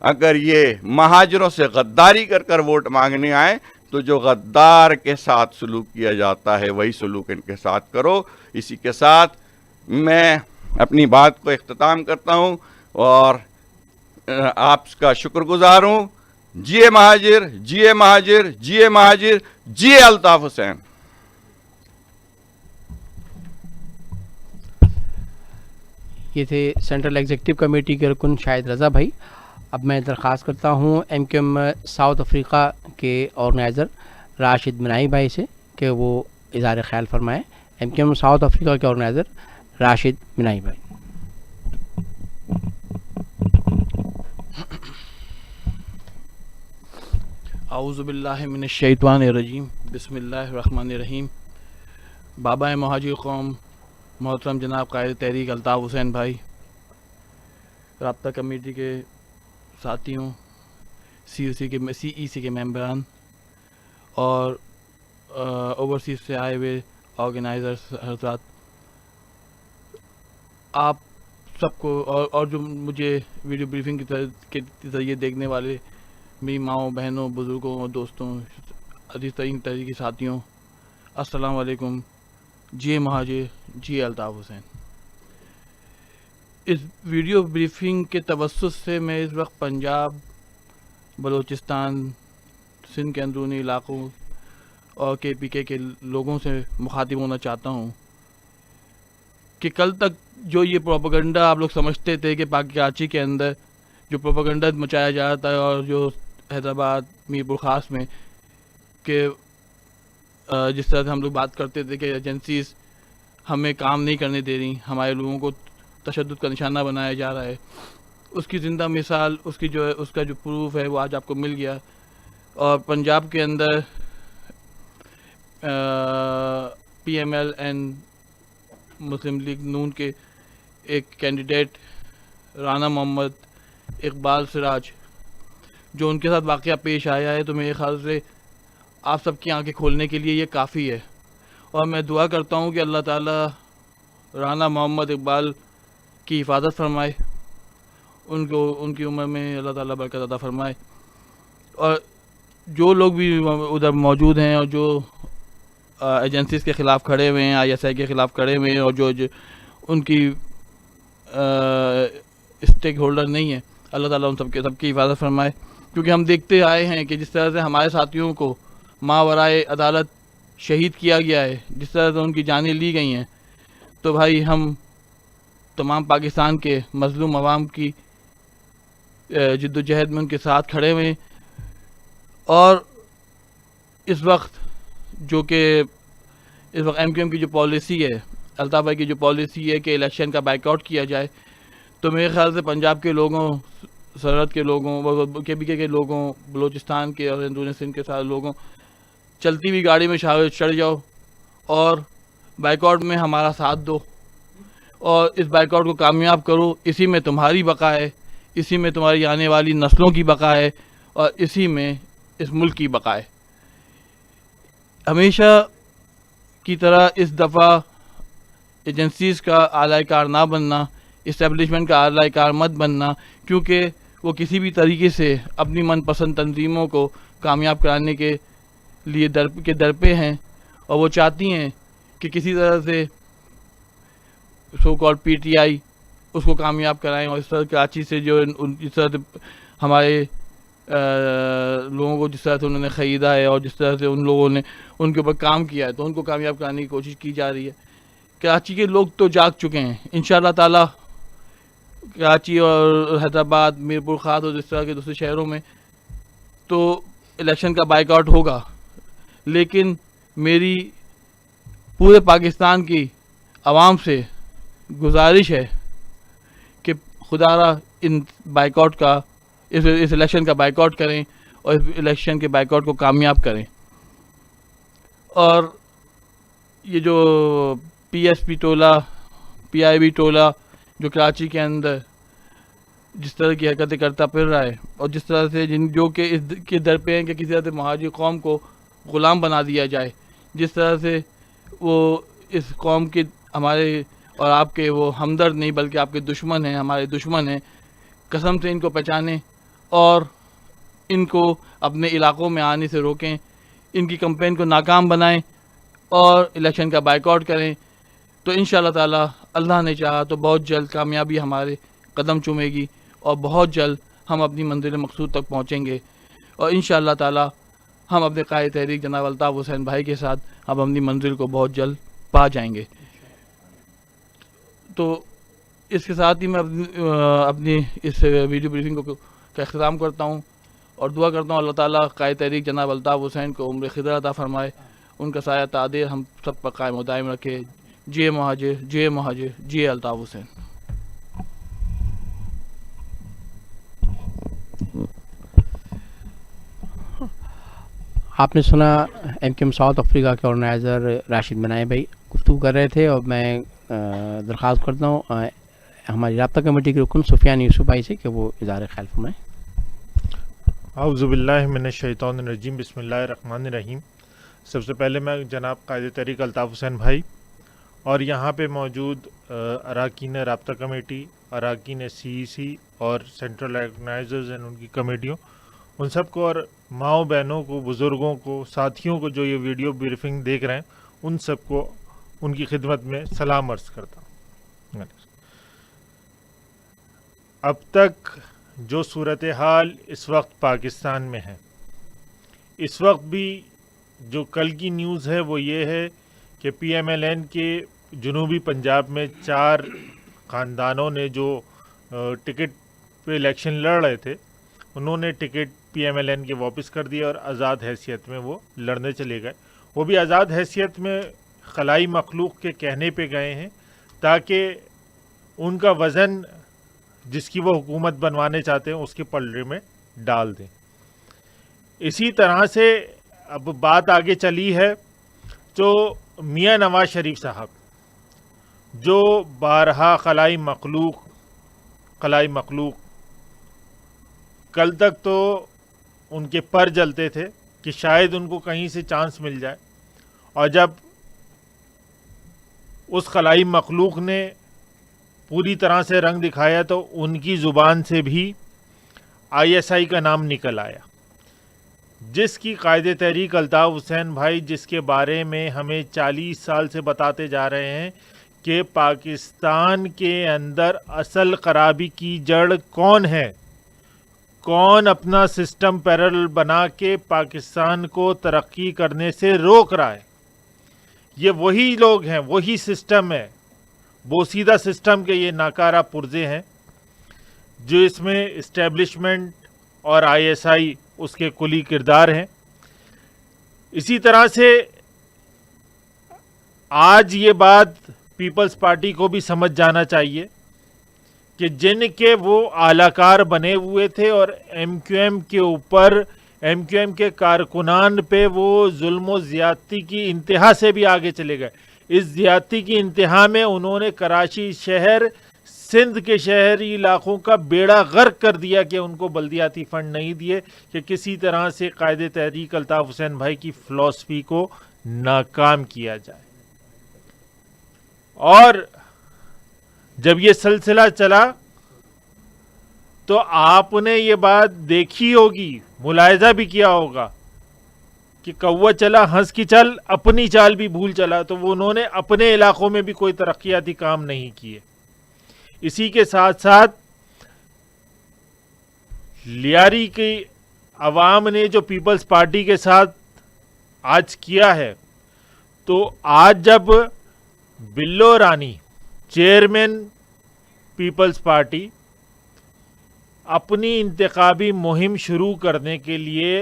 اگر یہ مہاجروں سے غداری کر کر ووٹ مانگنے آئیں تو جو غدار کے ساتھ سلوک کیا جاتا ہے وہی سلوک ان کے ساتھ کرو. اسی کے ساتھ میں اپنی بات کو اختتام کرتا ہوں اور آپ کا شکر گزار ہوں. جیے مہاجر, جیے مہاجر, جیے مہاجر, جیے الطاف حسین. یہ تھے سینٹرل ایگزیکٹو کمیٹی کے رکن شاہد رضا بھائی. اب میں درخواست کرتا ہوں M Q M South Africa کے آرگنائزر راشد منائی بھائی سے کہ وہ اظہار خیال فرمائیں. M Q M South Africa کے آرگنائزر راشد منائی بھائی. اعوذ باللہ من الشیطان الرجیم, بسم اللہ الرحمن الرحیم. بابا مہاجر قوم محترم جناب قائد تحریک الطاف حسین بھائی, رابطہ کمیٹی کے ساتھیوں, سی ای سی کے ممبران اور اوورسیز سے آئے ہوئے آرگنائزرز حضرات, آپ سب کو اور جو مجھے ویڈیو بریفنگ کے ذریعے دیکھنے والے میری ماؤں, بہنوں, بزرگوں اور دوستوں, عزیز ترین تحریکی ساتھیوں, السلام علیکم. جی مہاجر, جی الطاف حسین. اس ویڈیو بریفنگ کے توسط سے میں اس وقت پنجاب, بلوچستان, سندھ کے اندرونی علاقوں اور کے پی کے لوگوں سے مخاطب ہونا چاہتا ہوں کہ کل تک جو یہ پروپیگنڈا آپ لوگ سمجھتے تھے کہ کراچی کے اندر جو پروپیگنڈا مچایا جا رہا ہے, اور جو حیدرآباد, میرپور خاص میں, کہ جس طرح سے ہم لوگ بات کرتے تھے کہ ایجنسیز ہمیں کام نہیں کرنے دے رہی, ہمارے لوگوں کو تشدد کا نشانہ بنایا جا رہا ہے, اس کی زندہ مثال, اس کا جو پروف ہے وہ آج آپ کو مل گیا. اور پنجاب کے اندر P M L and Muslim League نون کے ایک کینڈیڈیٹ رانا محمد اقبال سراج, جو ان کے ساتھ واقعہ پیش آیا ہے, تو میرے خیال سے آپ سب کی آنکھیں کھولنے کے لیے یہ کافی ہے. اور میں دعا کرتا ہوں کہ اللہ تعالیٰ رانا محمد اقبال کی حفاظت فرمائے, ان کی عمر میں اللہ تعالیٰ برکت عطا فرمائے. اور جو لوگ بھی ادھر موجود ہیں اور جو ایجنسیز کے خلاف کھڑے ہوئے ہیں, آئی ایس آئی کے خلاف کھڑے ہوئے ہیں, اور جو ان کی اسٹیک ہولڈر نہیں ہے, اللہ تعالیٰ ان سب کی حفاظت فرمائے. کیونکہ ہم دیکھتے آئے ہیں کہ جس طرح سے ہمارے ساتھیوں کو ماورائے عدالت شہید کیا گیا ہے, جس طرح سے ان کی جانیں لی گئی ہیں, تو بھائی ہم تمام پاکستان کے مظلوم عوام کی جد و جہد میں ان کے ساتھ کھڑے ہوئے ہیں. اور اس وقت ایم کیو ایم کی جو پالیسی ہے, الطاف بھائی کی جو پالیسی ہے کہ الیکشن کا بائیک آؤٹ کیا جائے, تو میرے خیال سے پنجاب کے لوگوں, سرحد کے لوگوں, کے پی کے لوگوں, بلوچستان کے اور اندرون سندھ کے سارے لوگوں, چلتی ہوئی گاڑی میں چڑھ جاؤ اور بائیک آؤٹ میں ہمارا ساتھ دو, اور اس بائیک آؤٹ کو کامیاب کرو. اسی میں تمہاری بقا ہے, اسی میں تمہاری آنے والی نسلوں کی بقا ہے, اور اسی میں اس ملک کی بقا ہے. ہمیشہ کی طرح اس دفعہ ایجنسیز کا اعلی کار نہ بننا, اسٹیبلشمنٹ کا اعلی کار مت بننا, کیونکہ وہ کسی بھی طریقے سے اپنی من پسند تنظیموں کو کامیاب کرانے کے لیے در پہ ہیں, اور وہ چاہتی ہیں کہ کسی طرح سے سو کال پی ٹی آئی اس کو کامیاب کرائیں. اور اس طرح کراچی سے جو اس طرح سے ہمارے لوگوں کو جس طرح سے انہوں نے خریدا ہے, اور جس طرح سے ان لوگوں نے ان کے اوپر کام کیا ہے, تو ان کو کامیاب کرانے کی کوشش کی جا رہی ہے. کراچی کے لوگ تو جاگ چکے ہیں انشاءاللہ تعالی. کراچی اور حیدرآباد, میرپور خاص اور اس طرح کے دوسرے شہروں میں تو الیکشن کا بائیکاٹ ہوگا، لیکن میری پورے پاکستان کی عوام سے گزارش ہے کہ خدا را ان بائیکاٹ کا اس الیکشن کا بائیکاٹ کریں اور اس الیکشن کے بائیکاٹ کو کامیاب کریں. اور یہ جو پی ایس پی ٹولہ، پی آئی بی ٹولہ جو کراچی کے اندر جس طرح کی حرکتیں کرتا پھر رہا ہے، اور جس طرح سے جو کہ اس کے در پہ ہیں کہ کسی طرح سے مہاجر قوم کو غلام بنا دیا جائے، جس طرح سے وہ اس قوم کے ہمارے اور آپ کے وہ ہمدرد نہیں بلکہ آپ کے دشمن ہیں، ہمارے دشمن ہیں. قسم سے ان کو پہچانیں اور ان کو اپنے علاقوں میں آنے سے روکیں، ان کی کمپین کو ناکام بنائیں اور الیکشن کا بائیکاٹ کریں. تو انشاءاللہ تعالی اللہ نے چاہا تو بہت جلد کامیابی ہمارے قدم چومے گی اور بہت جلد ہم اپنی منزل مقصود تک پہنچیں گے. اور انشاءاللہ تعالی ہم اپنے قائد تحریک جناب الطاف حسین بھائی کے ساتھ ہم اپنی منزل کو بہت جلد پا جائیں گے. تو اس کے ساتھ ہی میں اپنی اس ویڈیو بریفنگ کا اختتام کرتا ہوں اور دعا کرتا ہوں اللہ تعالیٰ قائد تحریک جناب الطاف حسین کو عمر خضر عطا فرمائے، ان کا سایہ تعدیر ہم سب پر قائم و دائم رکھے. جے مہاجر، جے مہاجر، جے الطاف حسین. آپ نے سنا M Q M South Africa کے آرگنائزر راشد منائی بھائی گفتگو کر رہے تھے، اور میں درخواست کرتا ہوں ہماری رابطہ کمیٹی کے رکن سفیان یوسف بھائی سے کہ وہ اظہار خیال فرمائیں. اعوذ باللہ من الشیطان الرجیم، بسم اللہ الرحمن الرحیم. سب سے پہلے میں جناب قائد تحریک الطاف حسین بھائی اور یہاں پہ موجود اراکین رابطہ کمیٹی، اراکین سی سی اور سینٹرل آرگنائزرز ہیں ان کی کمیٹیوں، ان سب کو اور ماؤں بہنوں کو، بزرگوں کو، ساتھیوں کو جو یہ ویڈیو بریفنگ دیکھ رہے ہیں، ان سب کو ان کی خدمت میں سلام عرض کرتا ہوں. اب تک جو صورتحال اس وقت پاکستان میں ہے، اس وقت بھی جو کل کی نیوز ہے وہ یہ ہے کہ پی ایم ایل این کے جنوبی پنجاب میں 4 خاندانوں نے جو ٹکٹ پہ الیکشن لڑ رہے تھے، انہوں نے ticket P M L N کے واپس کر دیا اور آزاد حیثیت میں وہ لڑنے چلے گئے. وہ بھی آزاد حیثیت میں خلائی مخلوق کے کہنے پہ گئے ہیں تاکہ ان کا وزن جس کی وہ حکومت بنوانے چاہتے ہیں اس کے پلڑے میں ڈال دیں. اسی طرح سے اب بات آگے چلی ہے جو میاں نواز شریف صاحب جو بارہا خلائی مخلوق کل تک تو ان کے پر جلتے تھے کہ شاید ان کو کہیں سے چانس مل جائے، اور جب اس خلائی مخلوق نے پوری طرح سے رنگ دکھایا تو ان کی زبان سے بھی آئی ایس آئی کا نام نکل آیا، جس کی قائد تحریک الطاف حسین بھائی جس کے بارے میں ہمیں 40 سال سے بتاتے جا رہے ہیں کہ پاکستان کے اندر اصل خرابی کی جڑ کون ہے، کون اپنا سسٹم پیرل بنا کے پاکستان کو ترقی کرنے سے روک رہا ہے، یہ وہی لوگ ہیں، وہی سسٹم ہے، بوسیدہ سسٹم کے یہ ناکارہ پرزے ہیں جو اس میں اسٹیبلشمنٹ اور آئی ایس آئی اس کے کلی کردار ہیں. اسی طرح سے آج یہ بات پیپلز پارٹی کو بھی سمجھ جانا چاہیے کہ جن کے وہ اعلی کار بنے ہوئے تھے اور ایم کیو ایم کے اوپر، ایم کیو ایم کے کارکنان پہ وہ ظلم و زیادتی کی انتہا سے بھی آگے چلے گئے. اس زیادتی کی انتہا میں انہوں نے کراچی شہر، سندھ کے شہری علاقوں کا بیڑا غرق کر دیا کہ ان کو بلدیاتی فنڈ نہیں دیے کہ کسی طرح سے قائد تحریک الطاف حسین بھائی کی فلسفی کو ناکام کیا جائے. اور جب یہ سلسلہ چلا تو آپ نے یہ بات دیکھی ہوگی، ملاحظہ بھی کیا ہوگا کہ کوا چلا ہنس کی چل، اپنی چال بھی بھول چلا. تو وہ انہوں نے اپنے علاقوں میں بھی کوئی ترقیاتی کام نہیں کیے. اسی کے ساتھ ساتھ لیاری کی عوام نے جو پیپلز پارٹی کے ساتھ آج کیا ہے، تو آج جب بلو رانی چیئرمین پیپلز پارٹی اپنی انتخابی مہم شروع کرنے کے لیے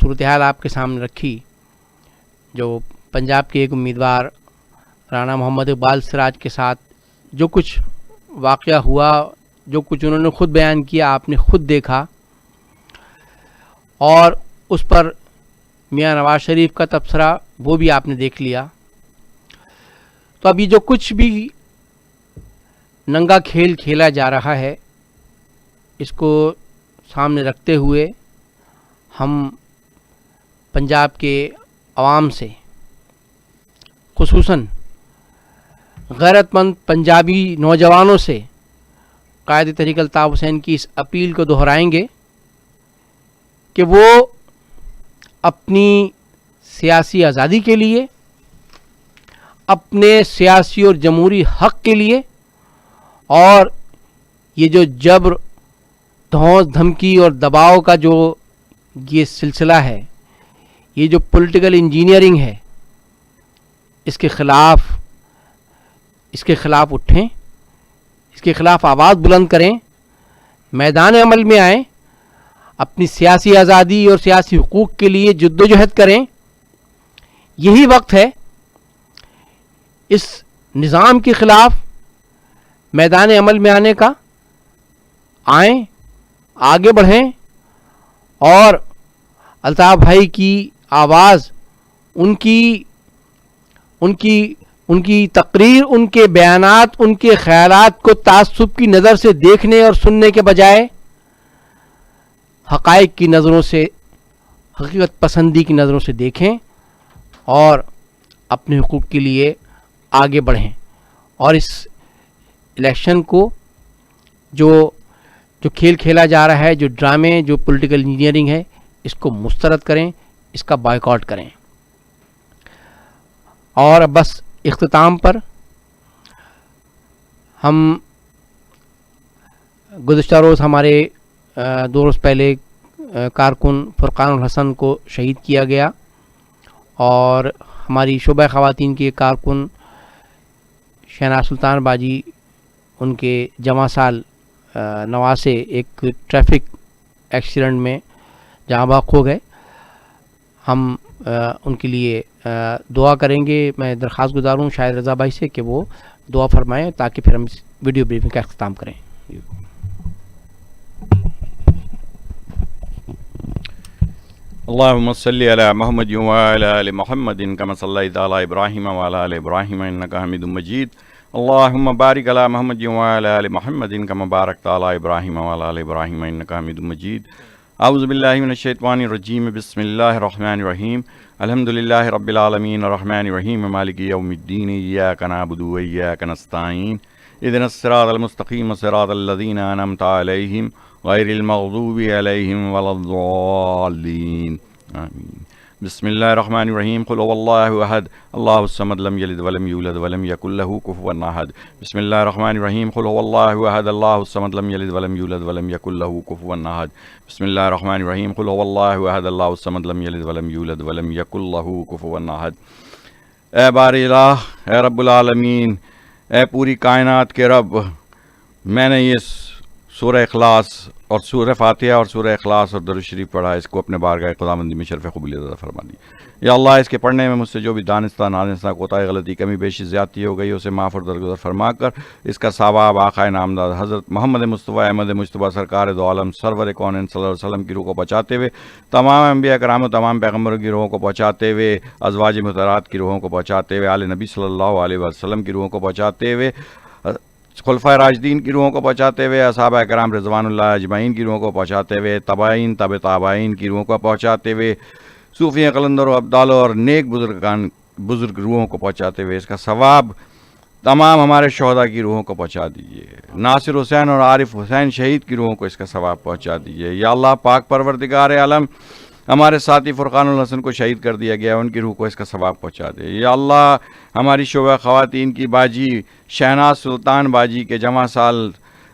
صورتحال آپ کے سامنے رکھی، جو پنجاب کے ایک امیدوار رانا محمد اقبال سراج کے ساتھ جو کچھ واقعہ ہوا، جو کچھ انہوں نے خود بیان کیا، آپ نے خود دیکھا، اور اس پر میاں نواز شریف کا تبصرہ وہ بھی آپ نے دیکھ لیا. تو اب یہ جو کچھ بھی ننگا کھیل کھیلا جا رہا ہے، اس کو سامنے رکھتے ہوئے ہم پنجاب کے عوام سے، خصوصاً غیرت مند پنجابی نوجوانوں سے قائد تحریک الطاف حسین کی اس اپیل کو دہرائیں گے کہ وہ اپنی سیاسی آزادی کے لیے، اپنے سیاسی اور جمہوری حق کے لیے، اور یہ جو جبر، دھونس، دھمکی اور دباؤ کا جو یہ سلسلہ ہے، یہ جو پولیٹیکل انجینئرنگ ہے، اس کے خلاف اٹھیں، اس کے خلاف آواز بلند کریں، میدان عمل میں آئیں، اپنی سیاسی آزادی اور سیاسی حقوق کے لیے جدوجہد کریں. یہی وقت ہے اس نظام کے خلاف میدان عمل میں آنے کا. آئیں، آگے بڑھیں، اور الطاف بھائی کی آواز، ان کی تقریر، ان کے بیانات، ان کے خیالات کو تعصب کی نظر سے دیکھنے اور سننے کے بجائے حقائق کی نظروں سے، حقیقت پسندی کی نظروں سے دیکھیں اور اپنے حقوق کے لیے آگے بڑھیں. اور اس الیکشن کو جو کھیل کھیلا جا رہا ہے، جو ڈرامے، جو پولیٹیکل انجینئرنگ ہے، اس کو مسترد کریں، اس کا بائیکاٹ کریں. اور اب بس اختتام پر ہم گزشتہ روز ہمارے 2 روز پہلے کارکن فرقان الحسن کو شہید کیا گیا، اور ہماری شعبہ خواتین کے کارکن شہناز سلطان باجی، ان کے جمع سال نواسے ایک ٹریفک ایکسیڈنٹ میں جاں بحق ہو گئے. ہم ان کے لیے دعا کریں گے. میں درخواست گزار ہوں شاہد رضا بھائی سے کہ وہ دعا فرمائیں تاکہ پھر ہم اس ویڈیو بریفنگ کا اختتام کریں. اللهم صل على محمد وعلى آل محمد كما صليت على إبراهيم وعلى آل إبراهيم إنك حميد مجيد. اللهم بارك على محمد وعلى آل محمد كما باركت على إبراهيم وعلى آل إبراهيم إنك حميد مجيد. أعوذ بالله من الشيطان الرجيم. بسم الله الرحمن الرحيم. الحمد لله رب العالمين الرحمن الرحيم مالك يوم الدين. إياك نعبد وإياك نستعين. اهدنا الصراط المستقيم صراط الذين أنعمت عليهم غير المغضوب عليهم ولا الضالين. آمين. بسم الله الرحمن الرحيم. قل هو الله أحد الله الصمد لم يلد ولم يولد ولم يكن له كفوا أحد. بسم الله الرحمن الرحيم. قل هو الله أحد الله الصمد لم يلد ولم يولد ولم يكن له كفوا أحد. بسم الله الرحمن الرحيم. قل هو الله أحد الله الصمد لم يلد ولم يولد ولم يكن له كفوا أحد. اے بار الہ، اے رب العالمین، اے پوری کائنات کے رب، میں نے یہ سورہ اخلاص اور سورہ فاتحہ اور سورہ اخلاص اور درود شریف پڑھا، اس کو اپنے بارگاہ خداوندی میں شرف قبولیت عطا فرما دی. یا اللہ، اس کے پڑھنے میں مجھ سے جو بھی دانستہ نادانستہ کوتاہی، غلطی، کمی بیشی، زیادتی ہو گئی، اسے معاف اور درگزر فرما کر اس کا ثواب آقائے نامدار حضرت محمد مصطفیٰ احمد مجتبیٰ سرکار دو عالم سرور کونین صلی اللہ علیہ وسلم کی روح کو پہنچاتے ہوئے، تمام انبیاء کرام و تمام پیغمبروں کی روحوں کو پہنچاتے ہوئے، ازواج مطہرات کی روحوں کو پہنچاتے ہوئے، آل نبی صلی اللہ علیہ وسلم کی روحوں کو پہنچاتے ہوئے، خلفائے راشدین کی روحوں کو پہنچاتے ہوئے، اصحابہ کرام رضوان اللہ اجمعین کی روحوں کو پہنچاتے ہوئے، تابعین تبع تابعین کی روحوں کو پہنچاتے ہوئے، صوفی قلندروں، ابدالوں اور نیک بزرگ روحوں کو پہنچاتے ہوئے، اس کا ثواب تمام ہمارے شہداء کی روحوں کو پہنچا دیجیے. ناصر حسین اور عارف حسین شہید کی روحوں کو اس کا ثواب پہنچا دیجیے. یا اللہ پاک پروردگار عالم، ہمارے ساتھی فرقان الحسن کو شہید کر دیا گیا، ان کی روح کو اس کا ثواب پہنچا دے. یا اللہ ہماری شعبہ خواتین کی باجی شہناز سلطان باجی کے جمع سال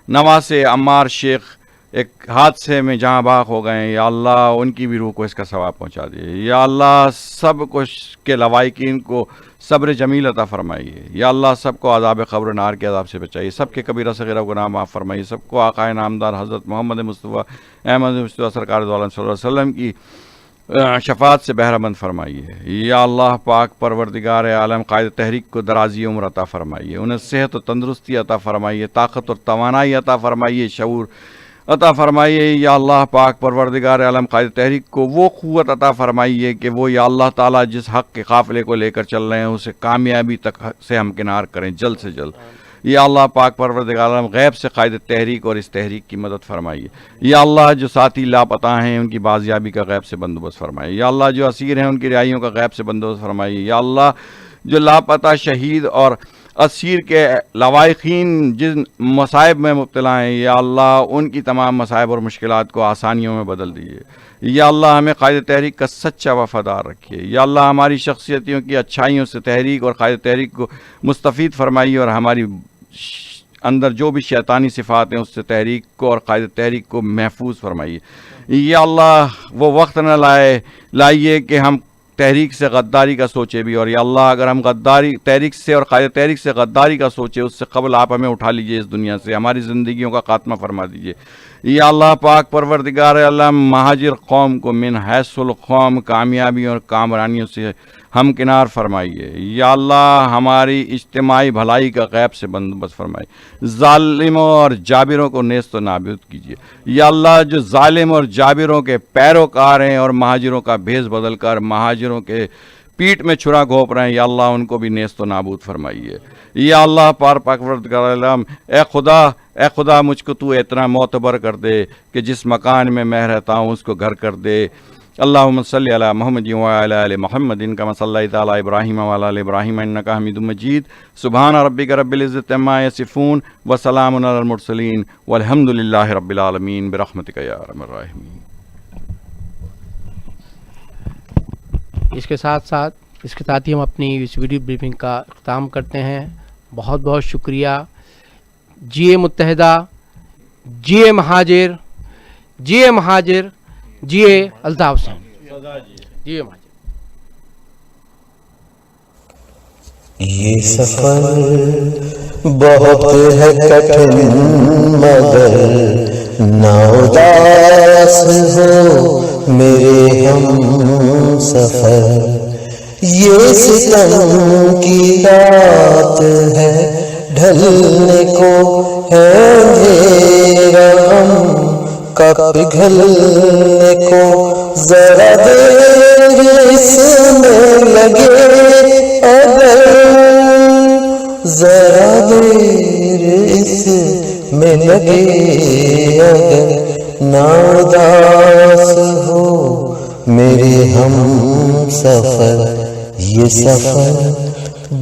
نواسے عمار شیخ ایک حادثے میں جہاں بحق ہو گئے، یا اللہ ان کی بھی روح کو اس کا ثواب پہنچا دے. یا اللہ سب کچھ کے لوائقین کو صبر جمیل عطا فرمائیے. یا اللہ سب کو عذاب قبر نار کے عذاب سے بچائیے، سب کے کبیرہ صغیرہ گناہ معاف فرمائیے، سب کو آقائے نامدار حضرت محمد مصطفیٰ احمد مصطفیٰ سرکار دو عالم صلی اللہ علیہ وسلم کی شفاعت سے بہرہ مند فرمائیے۔ یا اللہ پاک پروردگار عالم قائد تحریک کو درازی عمر عطا فرمائیے، انہیں صحت و تندرستی عطا فرمائیے، طاقت اور توانائی عطا فرمائیے، شعور عطا فرمائیے۔ یا اللہ پاک پروردگار عالم قائد تحریک کو وہ قوت عطا فرمائیے کہ وہ یا اللہ تعالیٰ جس حق کے قافلے کو لے کر چل رہے ہیں اسے کامیابی تک سے ہمکنار کریں جلد سے جلد۔ یا اللہ پاک پروردگار عالم غیب سے قائد تحریک اور اس تحریک کی مدد فرمائیے۔ یا اللہ جو ساتھی لاپتہ ہیں ان کی بازیابی کا غیب سے بندوبست فرمائیے۔ یا اللہ جو اسیر ہیں ان کی رہائیوں کا غیب سے بندوبست فرمائیے۔ یا اللہ جو لاپتہ شہید اور اسیر کے لواحقین جن مصائب میں مبتلا ہیں، یا اللہ ان کی تمام مصائب اور مشکلات کو آسانیوں میں بدل دیجیے۔ یا اللہ ہمیں قائد تحریک کا سچا وفادار رکھیے۔ یا اللہ ہماری شخصیتوں کی اچھائیوں سے تحریک اور قائد تحریک کو مستفید فرمائیے، اور ہماری اندر جو بھی شیطانی صفات ہیں اس سے تحریک کو اور قائد تحریک کو محفوظ فرمائیے۔ یا اللہ وہ وقت نہ لائیے کہ ہم تحریک سے غداری کا سوچے بھی، اور یا اللہ اگر ہم غداری تحریک سے اور قائد تحریک سے غداری کا سوچے اس سے قبل آپ ہمیں اٹھا لیجئے اس دنیا سے، ہماری زندگیوں کا خاتمہ فرما دیجئے۔ یا اللہ پاک پروردگار عالم مہاجر قوم کو من حیث القوم کامیابی اور کامرانیوں سے ہمکنار فرمائیے۔ یا اللہ ہماری اجتماعی بھلائی کا غیب سے بندوبست فرمائیے، ظالموں اور جابروں کو نیست و نابود کیجیے۔ یا اللہ جو ظالم اور جابروں کے پیروکار ہیں اور مہاجروں کا بھیس بدل کر مہاجروں کے پیٹ میں چھرا گھونپ رہے ہیں، یا اللہ ان کو بھی نیست و نابود فرمائیے۔ یا اللہ پاک پروردگار عالم اے خدا مجھ کو تو اتنا معتبر کر دے کہ جس مکان میں میں رہتا ہوں اس کو گھر کر دے۔ اللہم صلی علی محمد وعلی آل محمد کما صلیت علی ابراہیم وعلی آل ابراہیم انک حمید مجید۔ سبحان ربک رب العزۃ عما یصفون وسلام علی المرسلین والحمد للہ رب العالمین برحمتک یا ارحم الراحمین۔ اس کے ساتھ ہی ہم اپنی اس ویڈیو بریفنگ کا اختتام کرتے ہیں۔ بہت بہت شکریہ۔ جی متحدہ، جی مہاجر، جی مہاجر، جی الطاف حسین، جی مہاجر۔ یہ سفر بہت ہے کٹھن مگر نہ اداس ہو میرے ہم سفر، یہ ستم کی رات ہے ڈھلنے کو ہے اندھیرا غم کا پگھلنے کو، ذرا دیر اس میں لگے اگر، ذرا دیر اس میں لگے اگر، نہ اداس ہو میرے ہم سفر، یہ سفر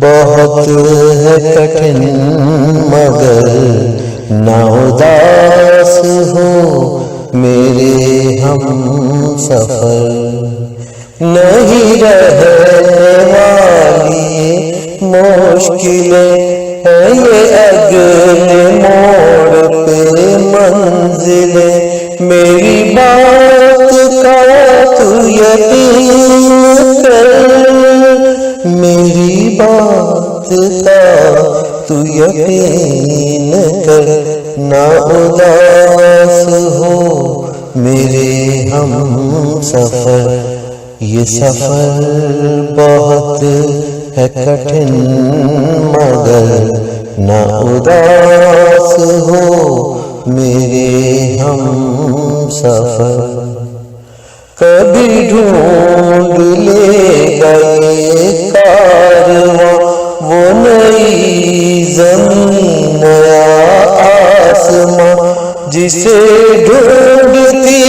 بہت ہے کٹھن مگر نہ اداس ہو میرے ہم سفر، نہیں رہنے والی مشکلیں ہیں یہ اگلے موڑ پہ منزلیں، میری بات کا تو یقین کر، میری بات کا تو یقین کر، نہ اداس ہو میرے ہم سفر، یہ سفر بہت ہے کٹھن مگر نہ اداس ہو میرے ہم سفر، کبھی ڈھونڈ لے گا یہ کارواں وہ نئی زمین نیا آسماں، جسے ڈھونڈتی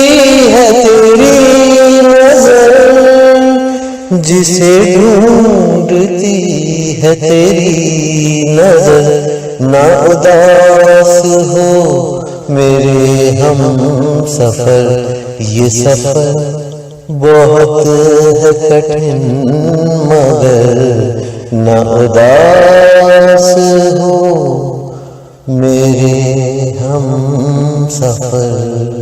ہے تیری نظر، جسے ڈھونڈتی ہے تیری نظر، نہ اداس ہو میرے ہم سفر، یہ سفر بہت ہے کٹھن مگر نہ اداس ہو میرے ہم سفر۔